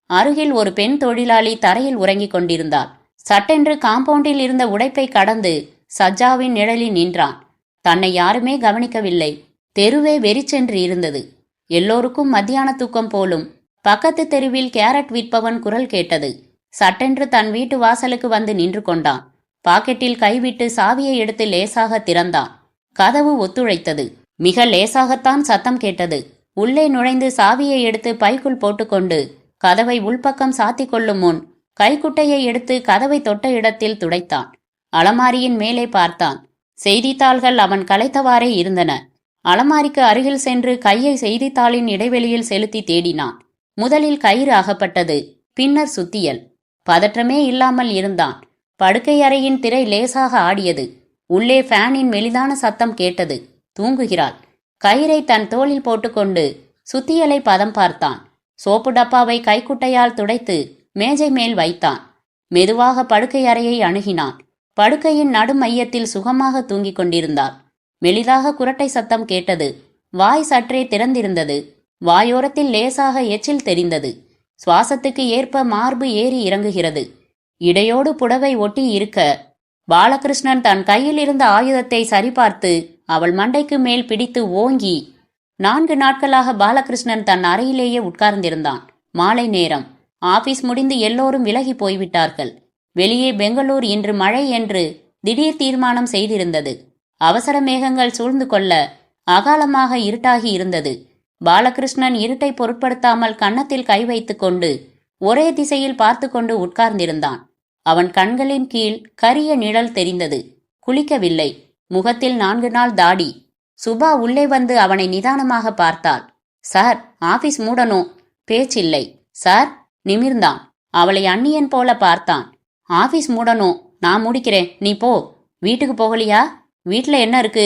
அருகில் ஒரு பெண் தொழிலாளி தரையில் உறங்கிக் கொண்டிருந்தாள். சட்டென்று காம்பவுண்டில் இருந்த உடைப்பை கடந்து சஜ்ஜாவின் நிழலில் நின்றான். தன்னை யாருமே கவனிக்கவில்லை. தெருவே வெறிச்சென்று இருந்தது. எல்லோருக்கும் மத்தியான தூக்கம் போலும். பக்கத்து தெருவில் கேரட் விற்பவன் குரல் கேட்டது. சட்டென்று தன் வீட்டு வாசலுக்கு வந்து நின்று கொண்டான். பாக்கெட்டில் கைவிட்டு சாவியை எடுத்து லேசாக திறந்தான். கதவு ஒத்துழைத்தது. மிக லேசாகத்தான் சத்தம் கேட்டது. உள்ளே நுழைந்து சாவியை எடுத்து பைக்குள் போட்டுக்கொண்டு கதவை உள்பக்கம் சாத்திக் கொள்ளும் முன் கைக்குட்டையை எடுத்து கதவை தொட்ட இடத்தில் துடைத்தான். அலமாரியின் மேலே பார்த்தான். செய்தித்தாள்கள் அவன் கலைத்தவாறே இருந்தன. அலமாரிக்கு அருகில் சென்று கையை செய்தித்தாளின் இடைவெளியில் செலுத்தி தேடினான். முதலில் கயிறு அகப்பட்டது, பின்னர் சுத்தியல். பதற்றமே இல்லாமல் இருந்தான். படுக்கை அறையின் திரை லேசாக ஆடியது. உள்ளே ஃபேனின் மெலிதான சத்தம் கேட்டது. தூங்குகிறாள். கயிறை தன் தோளில் போட்டுக்கொண்டு சுத்தியலை பதம் பார்த்தான். சோப்பு டப்பாவை கைக்குட்டையால் துடைத்து மேஜை மேல் வைத்தான். மெதுவாக படுக்கை அறையை அணுகினான். படுக்கையின் நடு மையத்தில் சுகமாக தூங்கிக் கொண்டிருந்தாள். மெலிதாக குரட்டை சத்தம் கேட்டது. வாய் சற்றே திறந்திருந்தது. வாயோரத்தில் லேசாக எச்சில் தெரிந்தது. சுவாசத்துக்கு ஏற்ப மார்பு ஏறி இறங்குகிறது. இடையோடு புடவை ஒட்டி இருக்க பாலகிருஷ்ணன் தன் கையில் இருந்த ஆயுதத்தை சரிபார்த்து அவள் மண்டைக்கு மேல் பிடித்து ஓங்கி. 4 நாட்களாக பாலகிருஷ்ணன் தன் அறையிலேயே உட்கார்ந்திருந்தான். மாலை நேரம். ஆபீஸ் முடிந்து எல்லோரும் விலகி போய்விட்டார்கள். வெளியே பெங்களூர் இன்று மழை என்று திடீர் தீர்மானம் செய்திருந்தது. அவசர மேகங்கள் சூழ்ந்து கொள்ள அகாலமாக இருட்டாகி இருந்தது. பாலகிருஷ்ணன் இருட்டை பொருட்படுத்தாமல் கன்னத்தில் கை வைத்துக் கொண்டு ஒரே திசையில் பார்த்து கொண்டு உட்கார்ந்திருந்தான். அவன் கண்களின் கீழ் கரிய நிழல் தெரிந்தது. குளிக்கவில்லை. முகத்தில் 4 நாள் தாடி. சுபா உள்ளே வந்து அவனை நிதானமாக பார்த்தாள். சார், ஆபீஸ் மூடணும். பேச்சில்லை. சார். நிமிர்ந்தான். அவளை அந்நியன் போல பார்த்தான். ஆபீஸ் மூடணும். நான் முடிக்கிறேன், நீ போ. வீட்டுக்கு போகலியா? வீட்ல என்ன இருக்கு?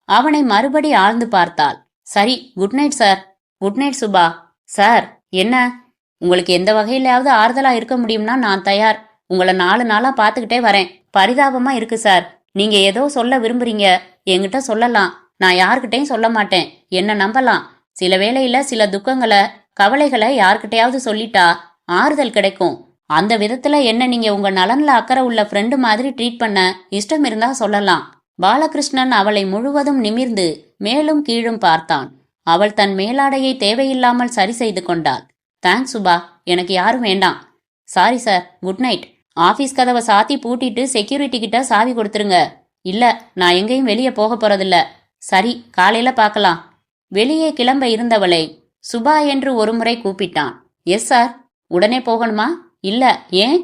அவனை மறுபடி ஆழ்ந்து பார்த்தாள். சரி, good night sir. Good night Subha. Sir. என்ன? உங்களுக்கு எந்த வகையிலாவது ஆறுதலா இருக்க முடியும்னா நான் தயார். உங்களை 4 நாளா பார்த்துக்கிட்டே வரேன். பரிதாபமா இருக்கு சார். நீங்க ஏதோ சொல்ல விரும்புறீங்க, என்கிட்ட சொல்லலாம். நான் யாருக்கிட்டையும் சொல்ல மாட்டேன். என்ன நம்பலாம். சில வேளையில சில துக்கங்களை, கவலைகளை யார்கிட்டையாவது சொல்லிட்டா ஆறுதல் கிடைக்கும். அந்த விதத்துல என்ன நீங்க உங்க நலன்ல அக்கறை உள்ள ஃப்ரெண்டு மாதிரி ட்ரீட் பண்ண இஷ்டம் இருந்தா சொல்லலாம். பாலகிருஷ்ணன் அவளை முழுவதும் நிமிர்ந்து மேலும் கீழும் பார்த்தான். அவள் தன் மேலாடையை தேவையில்லாமல் சரி செய்து கொண்டாள். தேங்க்ஸ் சுபா, எனக்கு யாரும் வேண்டாம். Sorry sir, good night. Office கதவை சாத்தி பூட்டிட்டு செக்யூரிட்டி கிட்ட சாவி கொடுத்துருங்க. இல்ல, நான் எங்கேயும் வெளியே போக போறதில்ல. சரி, காலையில பார்க்கலாம். வெளியே கிளம்ப இருந்தவளை சுபா என்று ஒருமுறை கூப்பிட்டான். Yes sir. உடனே போகணுமா? இல்ல, ஏன்?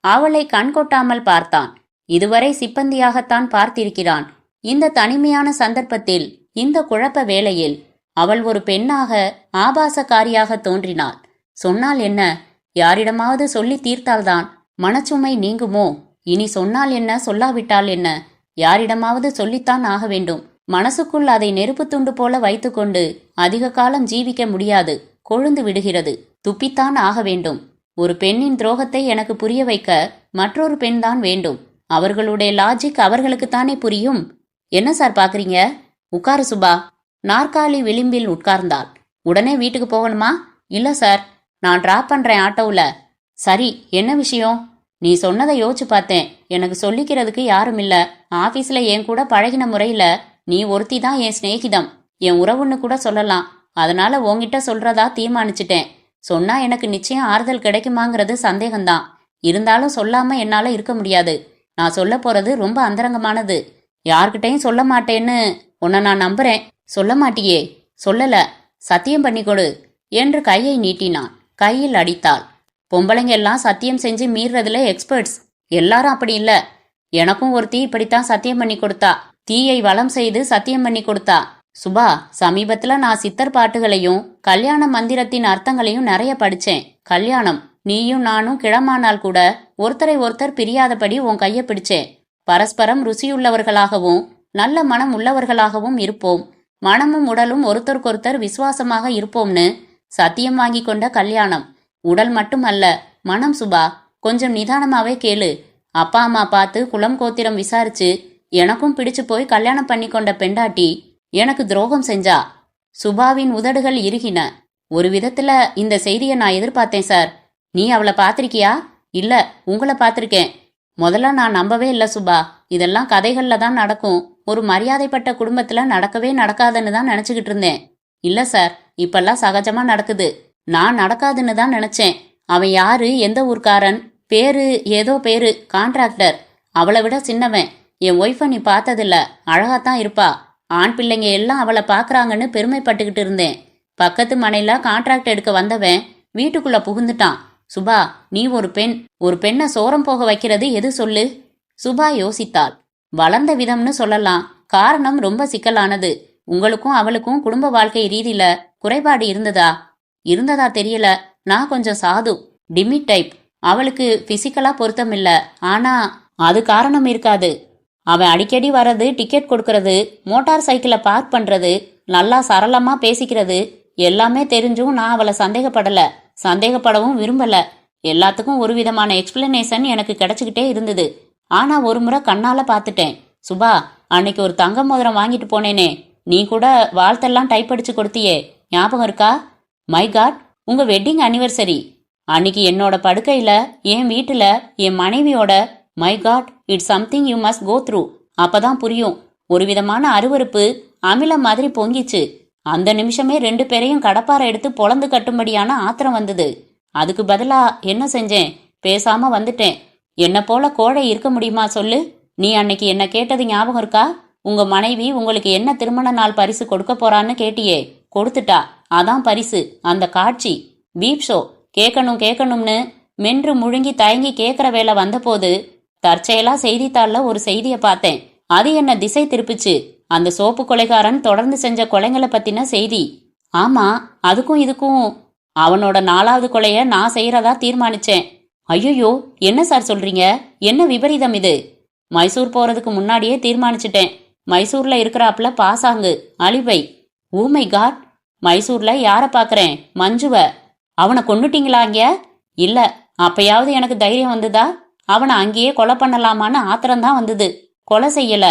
அவளை கண்கொட்டாமல் பார்த்தான். இதுவரை சிப்பந்தியாகத்தான் பார்த்திருக்கிறான். இந்த தனிமையான சந்தர்ப்பத்தில், இந்த குழப்ப வேளையில் அவள் ஒரு பெண்ணாக, ஆபாசக்காரியாக தோன்றினாள். சொன்னால் என்ன? யாரிடமாவது சொல்லி தீர்த்தால்தான் மனச்சுமை நீங்குமோ? இனி சொன்னால் என்ன, சொல்லாவிட்டால் என்ன? யாரிடமாவது சொல்லித்தான் ஆக வேண்டும். மனசுக்குள் அதை நெருப்பு துண்டு போல வைத்துக்கொண்டு அதிக காலம் ஜீவிக்க முடியாது. கொழுந்து விடுகிறது. துப்பித்தான் ஆக வேண்டும். ஒரு பெண்ணின் துரோகத்தை எனக்கு புரிய வைக்க மற்றொரு பெண் தான் வேண்டும். அவர்களுடைய லாஜிக் அவர்களுக்குத்தானே புரியும். என்ன சார் பாக்குறீங்க? உட்காரு சுபா. நாற்காலி விளிம்பில் உட்கார்ந்தாள். உடனே வீட்டுக்கு போகணுமா? இல்ல சார், நான் டிராப் பண்றேன் ஆட்டோவில். சரி, என்ன விஷயம்? நீ சொன்னதை யோசிச்சு பார்த்தேன். எனக்கு சொல்லிக்கிறதுக்கு யாரும் இல்ல. ஆபீஸ்ல என் கூட பழகின முறையில நீ ஒருத்தி தான் என் சிநேகிதம், என் உறவுன்னு கூட சொல்லலாம். அதனால உன்கிட்ட சொல்றதா தீர்மானிச்சிட்டேன். சொன்னா எனக்கு நிச்சயம் ஆறுதல் கிடைக்குமாங்கிறது சந்தேகம்தான். இருந்தாலும் சொல்லாம என்னால இருக்க முடியாது. நான் சொல்ல போறது ரொம்ப அந்தரங்கமானது. யார்கிட்டையும் சொல்ல மாட்டேன்னு உன்னை நான் நம்புறேன். சொல்ல மாட்டியே? சொல்லல. சத்தியம் பண்ணி கொடு என்று கையை நீட்டினான். கையில் அடித்தாள். பொம்பளைங்க எல்லாம் சத்தியம் செஞ்சு மீறதுல எக்ஸ்பர்ட்ஸ். எல்லாரும் அப்படி இல்ல. எனக்கும் ஒரு தீ இப்படித்தான் சத்தியம் பண்ணி கொடுத்தா. தீயை வலம் செய்து சத்தியம் பண்ணி கொடுத்தா. சுபா, சமீபத்துல நான் சித்தர் பாட்டுகளையும் கல்யாண மந்திரத்தின் அர்த்தங்களையும் நிறைய படிச்சேன். கல்யாணம், நீயும் நானும் கிழமானால் கூட ஒருத்தரை ஒருத்தர் பிரியாதபடி உன் கைய பிடிச்சேன். பரஸ்பரம் ருசியுள்ளவர்களாகவும் நல்ல மனம் உள்ளவர்களாகவும் இருப்போம். மனமும் உடலும் ஒருத்தருக்கொருத்தர் விசுவாசமாக இருப்போம்னு சத்தியம் வாங்கி கொண்ட கல்யாணம். உடல் மட்டும் அல்ல, மனம். சுபா, கொஞ்சம் நிதானமாவே கேளு. அப்பா அம்மா பார்த்து குலம் கோத்திரம் விசாரிச்சு எனக்கும் பிடிச்சு போய் கல்யாணம் பண்ணி கொண்ட பெண்டாட்டி எனக்கு துரோகம் செஞ்சா. சுபாவின் உதடுகள் இறுகின. ஒரு விதத்துல இந்த செய்தியை நான் எதிர்பார்த்தேன் சார். நீ அவளை பாத்திருக்கியா? இல்ல, உங்களை பாத்திருக்கேன். முதல்ல நான் நம்பவே இல்ல சுபா. இதெல்லாம் கதைகள்ல தான் நடக்கும், ஒரு மரியாதைப்பட்ட குடும்பத்துல நடக்கவே நடக்காதுன்னு தான் நினைச்சுக்கிட்டு இருந்தேன். இல்ல சார், இப்பெல்லாம் சகஜமா நடக்குது. நான் நடக்காதுன்னு தான் நினைச்சேன். அவன் யாரு, எந்த ஊர்க்காரன், பேரு ஏதோ பேரு, கான்ட்ராக்டர். அவளை விட சின்னவன். என் ஒய்ஃபை நீ பார்த்ததில்ல, அழகாத்தான் இருப்பா. ஆண் பிள்ளைங்க எல்லாம் அவளை பாக்குறாங்கன்னு பெருமைப்பட்டுக்கிட்டு இருந்தேன். பக்கத்து மனையில கான்ட்ராக்ட் எடுக்க வந்தவன் வீட்டுக்குள்ள புகுந்துட்டான். சுபா, நீ ஒரு பெண். ஒரு பெண்ணை சோரம் போக வைக்கிறது எது சொல்லு? சுபா யோசித்தாள். வளர்ந்த விதம்னு சொல்லலாம். காரணம் ரொம்ப சிக்கலானது. உங்களுக்கும் அவளுக்கும் குடும்ப வாழ்க்கை ரீதியில குறைபாடு இருந்ததா தெரியல. நான் கொஞ்சம் சாது, டிமி டைப். அவளுக்கு பிசிக்கலா பொருத்தம் இல்ல. ஆனா அது காரணம் இருக்காது. அவன் அடிக்கடி வர்றது, டிக்கெட் கொடுக்கறது, மோட்டார் சைக்கிளை பார்க் பண்றது, நல்லா சரளமா பேசிக்கிறது எல்லாமே தெரிஞ்சும் நான் அவளை சந்தேகப்படவும் விரும்பல. எல்லாத்துக்கும் ஒரு விதமான எக்ஸ்பிளனேஷன் எனக்கு கிடைச்சுக்கிட்டே இருந்தது. ஆனா ஒரு முறை கண்ணால பார்த்துட்டேன். சுபா, அன்னைக்கு ஒரு தங்க மோதிரம் வாங்கிட்டு போனேனே, நீ கூட வாழ்த்தெல்லாம் டைப் அடிச்சு கொடுத்தியே, ஞாபகம் இருக்கா? மை காட், உங்க வெட்டிங் அனிவர்சரி அன்னைக்கு என்னோட படுக்கையில, என் வீட்டுல, என் மனைவியோட. My God, it's something you must go through. அப்பதான் புரியும். ஒரு விதமான அருவருப்பு அமிலம் மாதிரி பொங்கிச்சு. அந்த நிமிஷமே 2 பேரையும் கடப்பாரை எடுத்து பொளந்து கட்டும்படியான ஆத்திரம் வந்தது. அதுக்கு பதிலா என்ன செஞ்சேன்? பேசாம வந்துட்டேன். என்ன போல கோழை இருக்க முடியுமா சொல்லு? நீ அன்னைக்கு என்ன கேட்டது ஞாபகம் இருக்கா? உங்க மனைவி உங்களுக்கு என்ன திருமண நாள் பரிசு கொடுக்க போறான்னு கேட்டியே, கொடுத்துட்டா. அதான் பரிசு. அந்த காட்சி, பீப் ஷோ. கேட்கணும்னு மென்று முழுங்கி தயங்கி கேட்கற வேலை வந்தபோது தற்செயலா செய்தித்தாள்ல ஒரு செய்தியை பார்த்தேன். அது என்ன திசை திருப்பிச்சு. அந்த சோப்பு கொலைகாரன் தொடர்ந்து செஞ்ச கொலைங்களை பத்தின செய்தி. ஆமா, அதுக்கும் இதுக்கும். அவனோட 4வது கொலைய நான் செய்யறதா தீர்மானிச்சேன். ஐயோ, என்ன சார் சொல்றீங்க? என்ன விபரீதம் இது? மைசூர் போறதுக்கு முன்னாடியே தீர்மானிச்சிட்டேன். மைசூர்ல இருக்கிறாப்ல பாசாங்கு, அலிவை. ஓ மை காட், மைசூர்ல யார பாக்குறேன்? மஞ்சுவ. அவனை கொன்னுட்டீங்களா அங்க? இல்ல, அப்பயாவது எனக்கு தைரியம் வந்ததா? அவனை அங்கேயே கொலை பண்ணலாமான்னு ஆத்திரம்தான் வந்தது. கொலை செய்யல.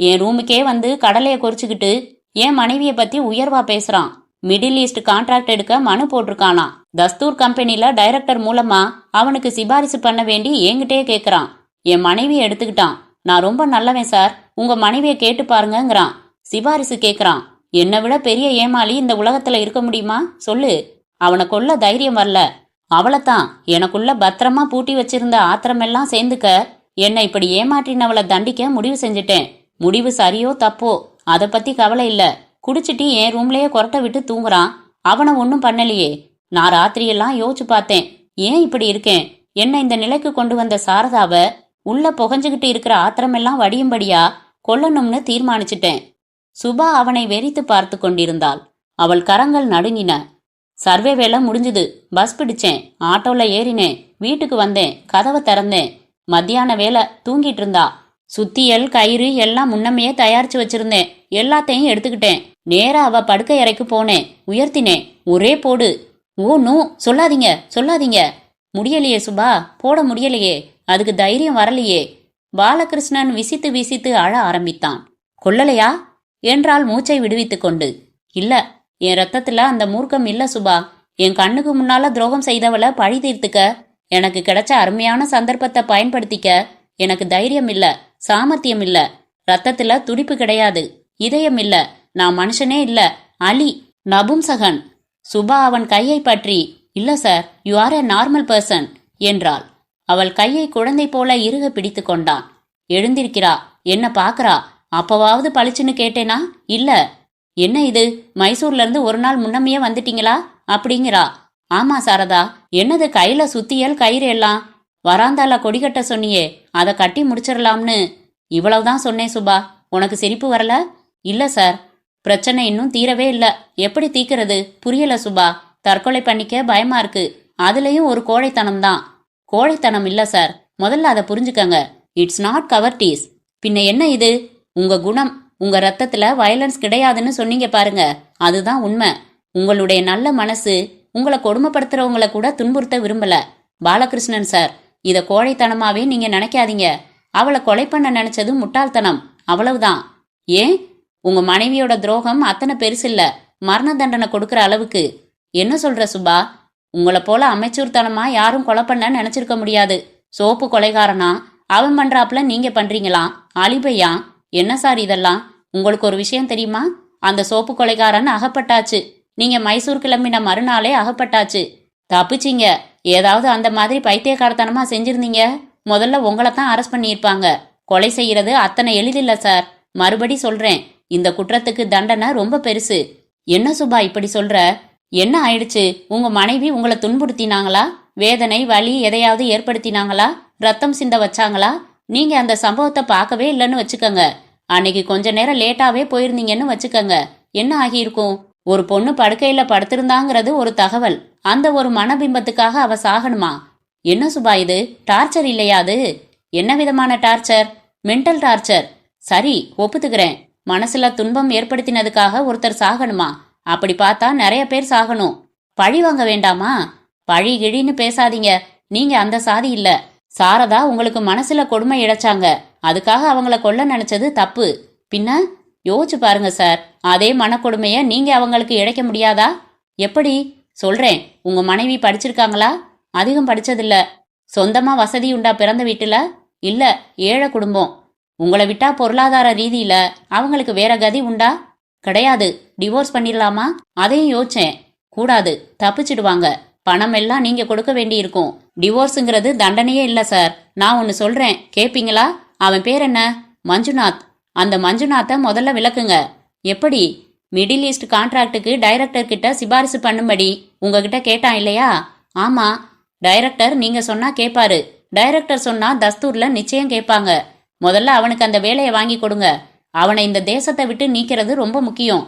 என் ரூமுக்கே வந்து கடலைய கொறிச்சுக்கிட்டு என் மனைவியை பத்தி உயர்வா பேசுறான். மிடில் ஈஸ்ட் கான்ட்ராக்ட் எடுக்க மனு போட்டிருக்கானா. தஸ்தூர் கம்பெனில டைரக்டர் மூலமா அவனுக்கு சிபாரிசு பண்ண வேண்டி என்கிட்டே கேக்குறான். என் மனைவியை எடுத்துக்கிட்டான். நான் ரொம்ப நல்லவன் சார், உங்க மனைவியை கேட்டு பாருங்கங்கிறான். சிபாரிசு கேக்குறான். என்னை விட பெரிய ஏமாளி இந்த உலகத்துல இருக்க முடியுமா சொல்லு? அவனை கொல்ல தைரியம் வரல. அவளைத்தான் எனக்குள்ள பத்திரமா பூட்டி வச்சிருந்த ஆத்திரமெல்லாம் சேர்ந்துக்க என்னை இப்படி ஏமாற்றினவளை தண்டிக்க முடிவு செஞ்சுட்டேன். முடிவு சரியோ தப்போ அதை பத்தி கவலை இல்ல. குடிச்சிட்டு என் ரூம்லயே கொரட்டை விட்டு தூங்குறான். அவனை ஒன்னும் பண்ணலையே. நான் ராத்திரியெல்லாம் யோசிச்சு பார்த்தேன், ஏன் இப்படி இருக்கேன்? என்ன இந்த நிலைக்கு கொண்டு வந்த சாரதாவ உள்ள புகஞ்சுகிட்டு இருக்கிற ஆத்திரமெல்லாம் வடியும்படியா கொல்லணும்னு தீர்மானிச்சிட்டேன். சுபா அவனை வெறித்து பார்த்து கொண்டிருந்தாள். அவள் கரங்கள் நடுங்கின. சர்வே வேலை முடிஞ்சுது. பஸ் பிடிச்சேன், ஆட்டோல ஏறினேன், வீட்டுக்கு வந்தேன், கதவை திறந்தேன். மத்தியான வேலை, தூங்கிட்டு இருந்தா. சுத்தியல் கயிறு எல்லாம் முன்னமையே தயாரிச்சு வச்சிருந்தேன். எல்லாத்தையும் எடுத்துக்கிட்டேன். நேரா அவ படுக்கை அறைக்கு போனேன். உயர்த்தினேன். ஒரே போடு. ஓ நோ, சொல்லாதீங்க. முடியலையே சுபா, போட முடியலையே. அதுக்கு தைரியம் வரலையே. பாலகிருஷ்ணன் விசித்து அழ ஆரம்பித்தான். கொல்லலையா என்றால் மூச்சை விடுவித்து கொண்டு. இல்ல, என் ரத்தத்துல அந்த மூர்க்கம் இல்ல சுபா. என் கண்ணுக்கு முன்னால துரோகம் செய்தவளை பழி தீர்த்துக்க, எனக்கு கிடைச்ச அருமையான சந்தர்ப்பத்தை பயன்படுத்திக்க எனக்கு தைரியம் இல்ல, சாமர்த்தியம் இல்ல, ரத்தத்துல துடிப்பு கிடையாது, இதயம் இல்ல, நான் மனுஷனே இல்ல, அலி, நபும்சகன். சுபா அவன் கையை பற்றி, இல்ல sir, you are a normal person என்றாள். அவள் கையை குழந்தை போல இறுக பிடித்து கொண்டான். எழுந்திருக்கிறா, என்ன பாக்குறா, அப்பவாவது பளிச்சுன்னு கேட்டேனா? இல்ல. என்ன இது, மைசூர்ல இருந்து ஒரு நாள் முன்னமையே வந்துட்டீங்களா அப்படிங்கிறா. ஆமா சாரதா. என்னது கையில சுத்தியல் கயிறு எல்லாம்? வராந்தால கொடி கட்ட சொன்னியே, அதை கட்டி முடிச்சிடலாம்னு. இவ்வளவுதான் சொன்னேன் சுபா. உனக்கு சிரிப்பு வரல? இல்ல சார், பிரச்சனை இன்னும் தீரவே இல்ல. எப்படி தீக்கிறது புரியல சுபா. தற்கொலை பண்ணிக்க பயமா இருக்கு. அதுலயும் ஒரு கோழைத்தனம் தான். கோழைத்தனம் இல்ல சார், முதல்ல அதை புரிஞ்சுக்கங்க. It's not courtesy. பின்ன என்ன இது? உங்க குணம், உங்க ரத்தத்துல வயலன்ஸ் கிடையாதுன்னு சொன்னீங்க பாருங்க, அதுதான் உண்மை. உங்களுடைய நல்ல மனசு உங்களை கொடுமைப்படுத்துறவங்கள கூட துன்புறுத்த விரும்பல. பாலகிருஷ்ணன் சார், இத கோழைத்தனமாவே நீங்க நினைக்காதீங்க. அவளை கொலை பண்ண நினைச்சது முட்டாள்தனம், அவ்வளவுதான். ஏன்? உங்க மனைவியோட துரோகம் அத்தனை பெருசில்ல, மரண தண்டனை கொடுக்கற அளவுக்கு. என்ன சொல்ற சுபா? உங்களை போல அமைச்சூர்த்தனமா யாரும் கொலை பண்ண நினைச்சிருக்க முடியாது. சோப்பு கொலைகாரனா அவன் பண்றாப்புல நீங்க பண்றீங்களா? அலிபையா? என்ன சார் இதெல்லாம்? உங்களுக்கு ஒரு விஷயம் தெரியுமா? அந்த சோப்பு கொலைகாரன் அகப்பட்டாச்சு. நீங்க மைசூர் கிளம்பின மறுநாளே அகப்பட்டாச்சு. தப்பிச்சிங்க. ஏதாவது அந்த மாதிரி பைத்தியக்காரத்தனமா செஞ்சிருந்தீங்க, முதல்ல உங்களைத்தான் அரெஸ்ட் பண்ணியிருப்பாங்க. கொலை செய்யறது அத்தனை எளிதில்ல சார். மறுபடி சொல்றேன், இந்த குற்றத்துக்கு தண்டனை ரொம்ப பெருசு. என்ன சுபா இப்படி சொல்ற? என்ன ஆயிடுச்சு? உங்க மனைவி உங்களை துன்புறுத்தினாங்களா? வேதனை வலி எதையாவது ஏற்படுத்தினாங்களா? ரத்தம் சிந்த வச்சாங்களா? நீங்க அந்த சம்பவத்தை பார்க்கவே இல்லைன்னு வச்சுக்கங்க. அன்னைக்கு கொஞ்ச நேரம் லேட்டாவே போயிருந்தீங்கன்னு வச்சுக்கங்க. என்ன ஆகியிருக்கும்? ஒரு பொண்ணு படுக்கையில படுத்திருந்தாங்கிறது ஒரு தகவல். அந்த ஒரு மனபிம்பத்துக்காக அவ சாகணுமா? என்ன சுபா இது? டார்ச்சர் இல்லையா அது? என்ன விதமான டார்ச்சர்? Mental torture. சரி, ஒப்புத்துக்கிறேன். மனசுல துன்பம் ஏற்படுத்தினதுக்காக ஒருத்தர் சாகணுமா? அப்படி பார்த்தா நிறைய பேர் சாகணும். பழி வாங்க வேண்டாமா? பழி கிழின்னு பேசாதீங்க. நீங்க அந்த சாதி இல்ல. சாரதா உங்களுக்கு மனசுல கொடுமை இழைச்சாங்க, அதுக்காக அவங்கள கொல்ல நினைச்சது தப்பு. பின்ன யோசிச்சு பாருங்க சார், அதே மனக்கொடுமைய நீங்க அவங்களுக்கு இழைக்க முடியாதா? எப்படி? சொல்றேன். உங்க மனைவி படிச்சிருக்காங்களா? அதிகம் படிச்சதில்ல. சொந்தமா வசதி உண்டா பிறந்த வீட்டுல? இல்ல, ஏழை குடும்பம். உங்களை விட்டா பொருளாதார ரீதியில அவங்களுக்கு வேற கதி உண்டா? கிடையாது. டிவோர்ஸ் பண்ணிடலாமா? அதையும் யோசிச்சேன். கூடாது, தப்பிச்சிடுவாங்க. பணம் எல்லாம் நீங்க கொடுக்க வேண்டி இருக்கும். டிவோர்ஸுங்கிறது தண்டனையே இல்ல சார். நான் ஒன்னு சொல்றேன், கேப்பீங்களா? அவன் பேர் என்ன? மஞ்சுநாத். அந்த மஞ்சுநாத்தை முதல்ல விளக்குங்க. எப்படி? மிடில் ஈஸ்ட் கான்ட்ராக்டுக்கு டைரக்டர் கிட்ட சிபாரிசு பண்ணும்படி உங்ககிட்ட கேட்டான் இல்லையா? ஆமா. டைரக்டர் நீங்க சொன்னா கேப்பாரு. டைரக்டர் சொன்னா தஸ்தூர்ல நிச்சயம் கேட்பாங்க. முதல்ல அவனுக்கு அந்த வேலையை வாங்கி கொடுங்க. அவனை இந்த தேசத்தை விட்டு நீக்கிறது ரொம்ப முக்கியம்.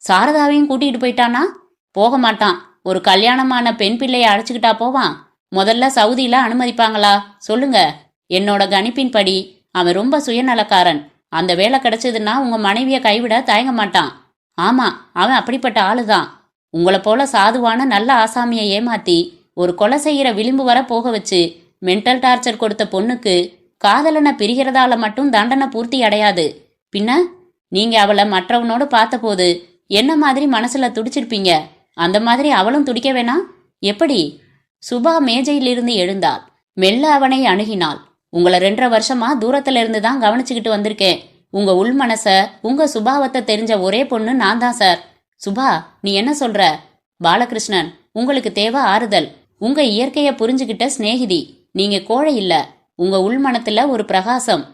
சாரதாவையும் கூட்டிட்டு போயிட்டானா? போக மாட்டான். ஒரு கல்யாணமான பெண் பிள்ளைய அழைச்சுக்கிட்டா போவான்? முதல்ல சவுதியில அனுமதிப்பாங்களா சொல்லுங்க. என்னோட கணிப்பின்படி அவன் ரொம்ப சுயநலக்காரன். அந்த வேலை கிடைச்சதுன்னா உங்க மனைவிய கைவிட தயங்க மாட்டான். ஆமா, அவன் அப்படிப்பட்ட ஆளுதான். உங்களை போல சாதுவான நல்ல ஆசாமியை ஏமாத்தி ஒரு கொலை செய்யற விளிம்பு வர போக வச்சு மென்டல் டார்ச்சர் கொடுத்த பொண்ணுக்கு காதலனை பிரிகிறதால மட்டும் தண்டனை பூர்த்தி அடையாது. பின்ன நீங்க அவளை மற்றவனோடு பார்த்தபோது என்ன மாதிரி மனசுல துடிச்சிருப்பீங்க, அந்த மாதிரி அவளும் துடிக்க வேணாம்? எப்படி? சுபா மேஜையிலிருந்து எழுந்தாள். மெல்ல அவனை அணுகினாள். உங்களை 2.5 வருஷமா தூரத்துல இருந்து தான் கவனிச்சுக்கிட்டு வந்திருக்கேன். உங்க உள் மனச, உங்க சுபாவத்தை தெரிஞ்ச ஒரே பொண்ணு நான் தான் சார். சுபா, நீ என்ன சொல்ற? பாலகிருஷ்ணன், உங்களுக்கு தேவை ஆறுதல். உங்க இயற்கைய புரிஞ்சுகிட்ட சிநேகிதி. நீங்க கோழை இல்ல. உங்க உள்மனத்துல ஒரு பிரகாசம்,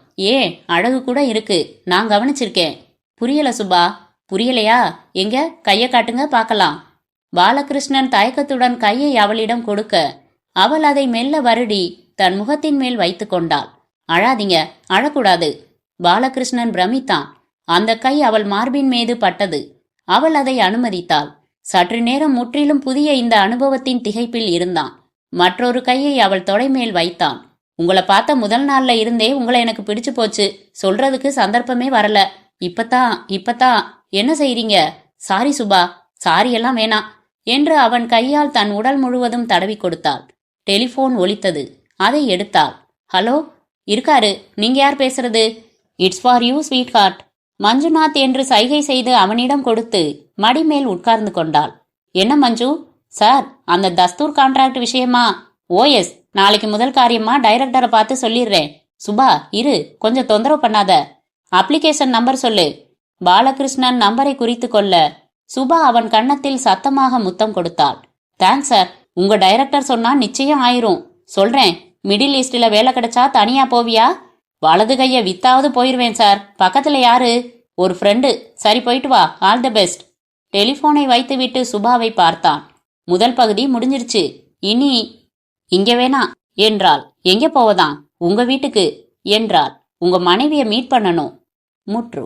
அழகு கூட இருக்கு. நான் கவனிச்சிருக்கேன். புரியல சுபா? புரியலையா? எங்க கைய காட்டுங்க பார்க்கலாம். பாலகிருஷ்ணன் தயக்கத்துடன் கையை அவளிடம் கொடுக்க அவள் அதை மெல்ல வருடி தன் முகத்தின் மேல் வைத்து கொண்டாள். அழாதீங்க, அழக்கூடாது. பாலகிருஷ்ணன் பிரமித்தான். அந்த கை அவள் மார்பின் மீது பட்டது. அவள் அதை அனுமதித்தாள். சற்று நேரம் முற்றிலும் புதிய இந்த அனுபவத்தின் திகைப்பில் இருந்தான். மற்றொரு கையை அவள் தொடை மேல் வைத்தான். உங்களை பார்த்த முதல் நாள்ல இருந்தே உங்களை எனக்கு பிடிச்சு போச்சு. சொல்றதுக்கு சந்தர்ப்பமே வரல. இப்பதான் என்ன செய்றீங்க? சாரி சுபா, சாரி எல்லாம் வேணாம் என்று அவன் கையால் தன் உடல் முழுவதும் தடவி கொடுத்தாள். டெலிபோன் ஒலித்தது. அதை எடுத்தாள். ஹலோ, இருக்காரு. நீங்க யார் பேசுறது? It's for you sweetheart. Manjunath என்று சைகை செய்து அவனிடம் கொடுத்து மடிமேல் உட்கார்ந்து கொண்டாள். என்ன மஞ்சு? சார், அந்த தஸ்தூர் கான்ட்ராக்ட் விஷயமா? ஓஎஸ், நாளைக்கு முதல் காரியமா டைரக்டரை பார்த்து சொல்லிடுறேன். சுபா இரு, கொஞ்சம் தொந்தரவு பண்ணாத. அப்ளிகேஷன் நம்பர் சொல்லு. பாலகிருஷ்ணன் நம்பரை குறித்து கொள்ள சுபா அவன் கன்னத்தில் சத்தமாக முத்தம் கொடுத்தாள். தேங்க்ஸ் சார், உங்க டைரக்டர் சொன்னா நிச்சயம் ஆயிரும். சொல்றேன், மிடில் ஈஸ்ட்ல வேலை கிடைச்சா தனியா போவியா? வலது கைய வித்தாவது போயிருவேன் சார். பக்கத்துல யாரு? ஒரு ஃப்ரெண்டு. சரி, போயிட்டு வா. All the best. டெலிபோனை வைத்துவிட்டு சுபாவை பார்த்தான். முதல் பகுதி முடிஞ்சிருச்சு. இனி இங்க வேணா என்றாள். எங்க போவதான்? உங்க வீட்டுக்கு என்றாள். உங்க மனைவிய மீட் பண்ணணும். முற்று.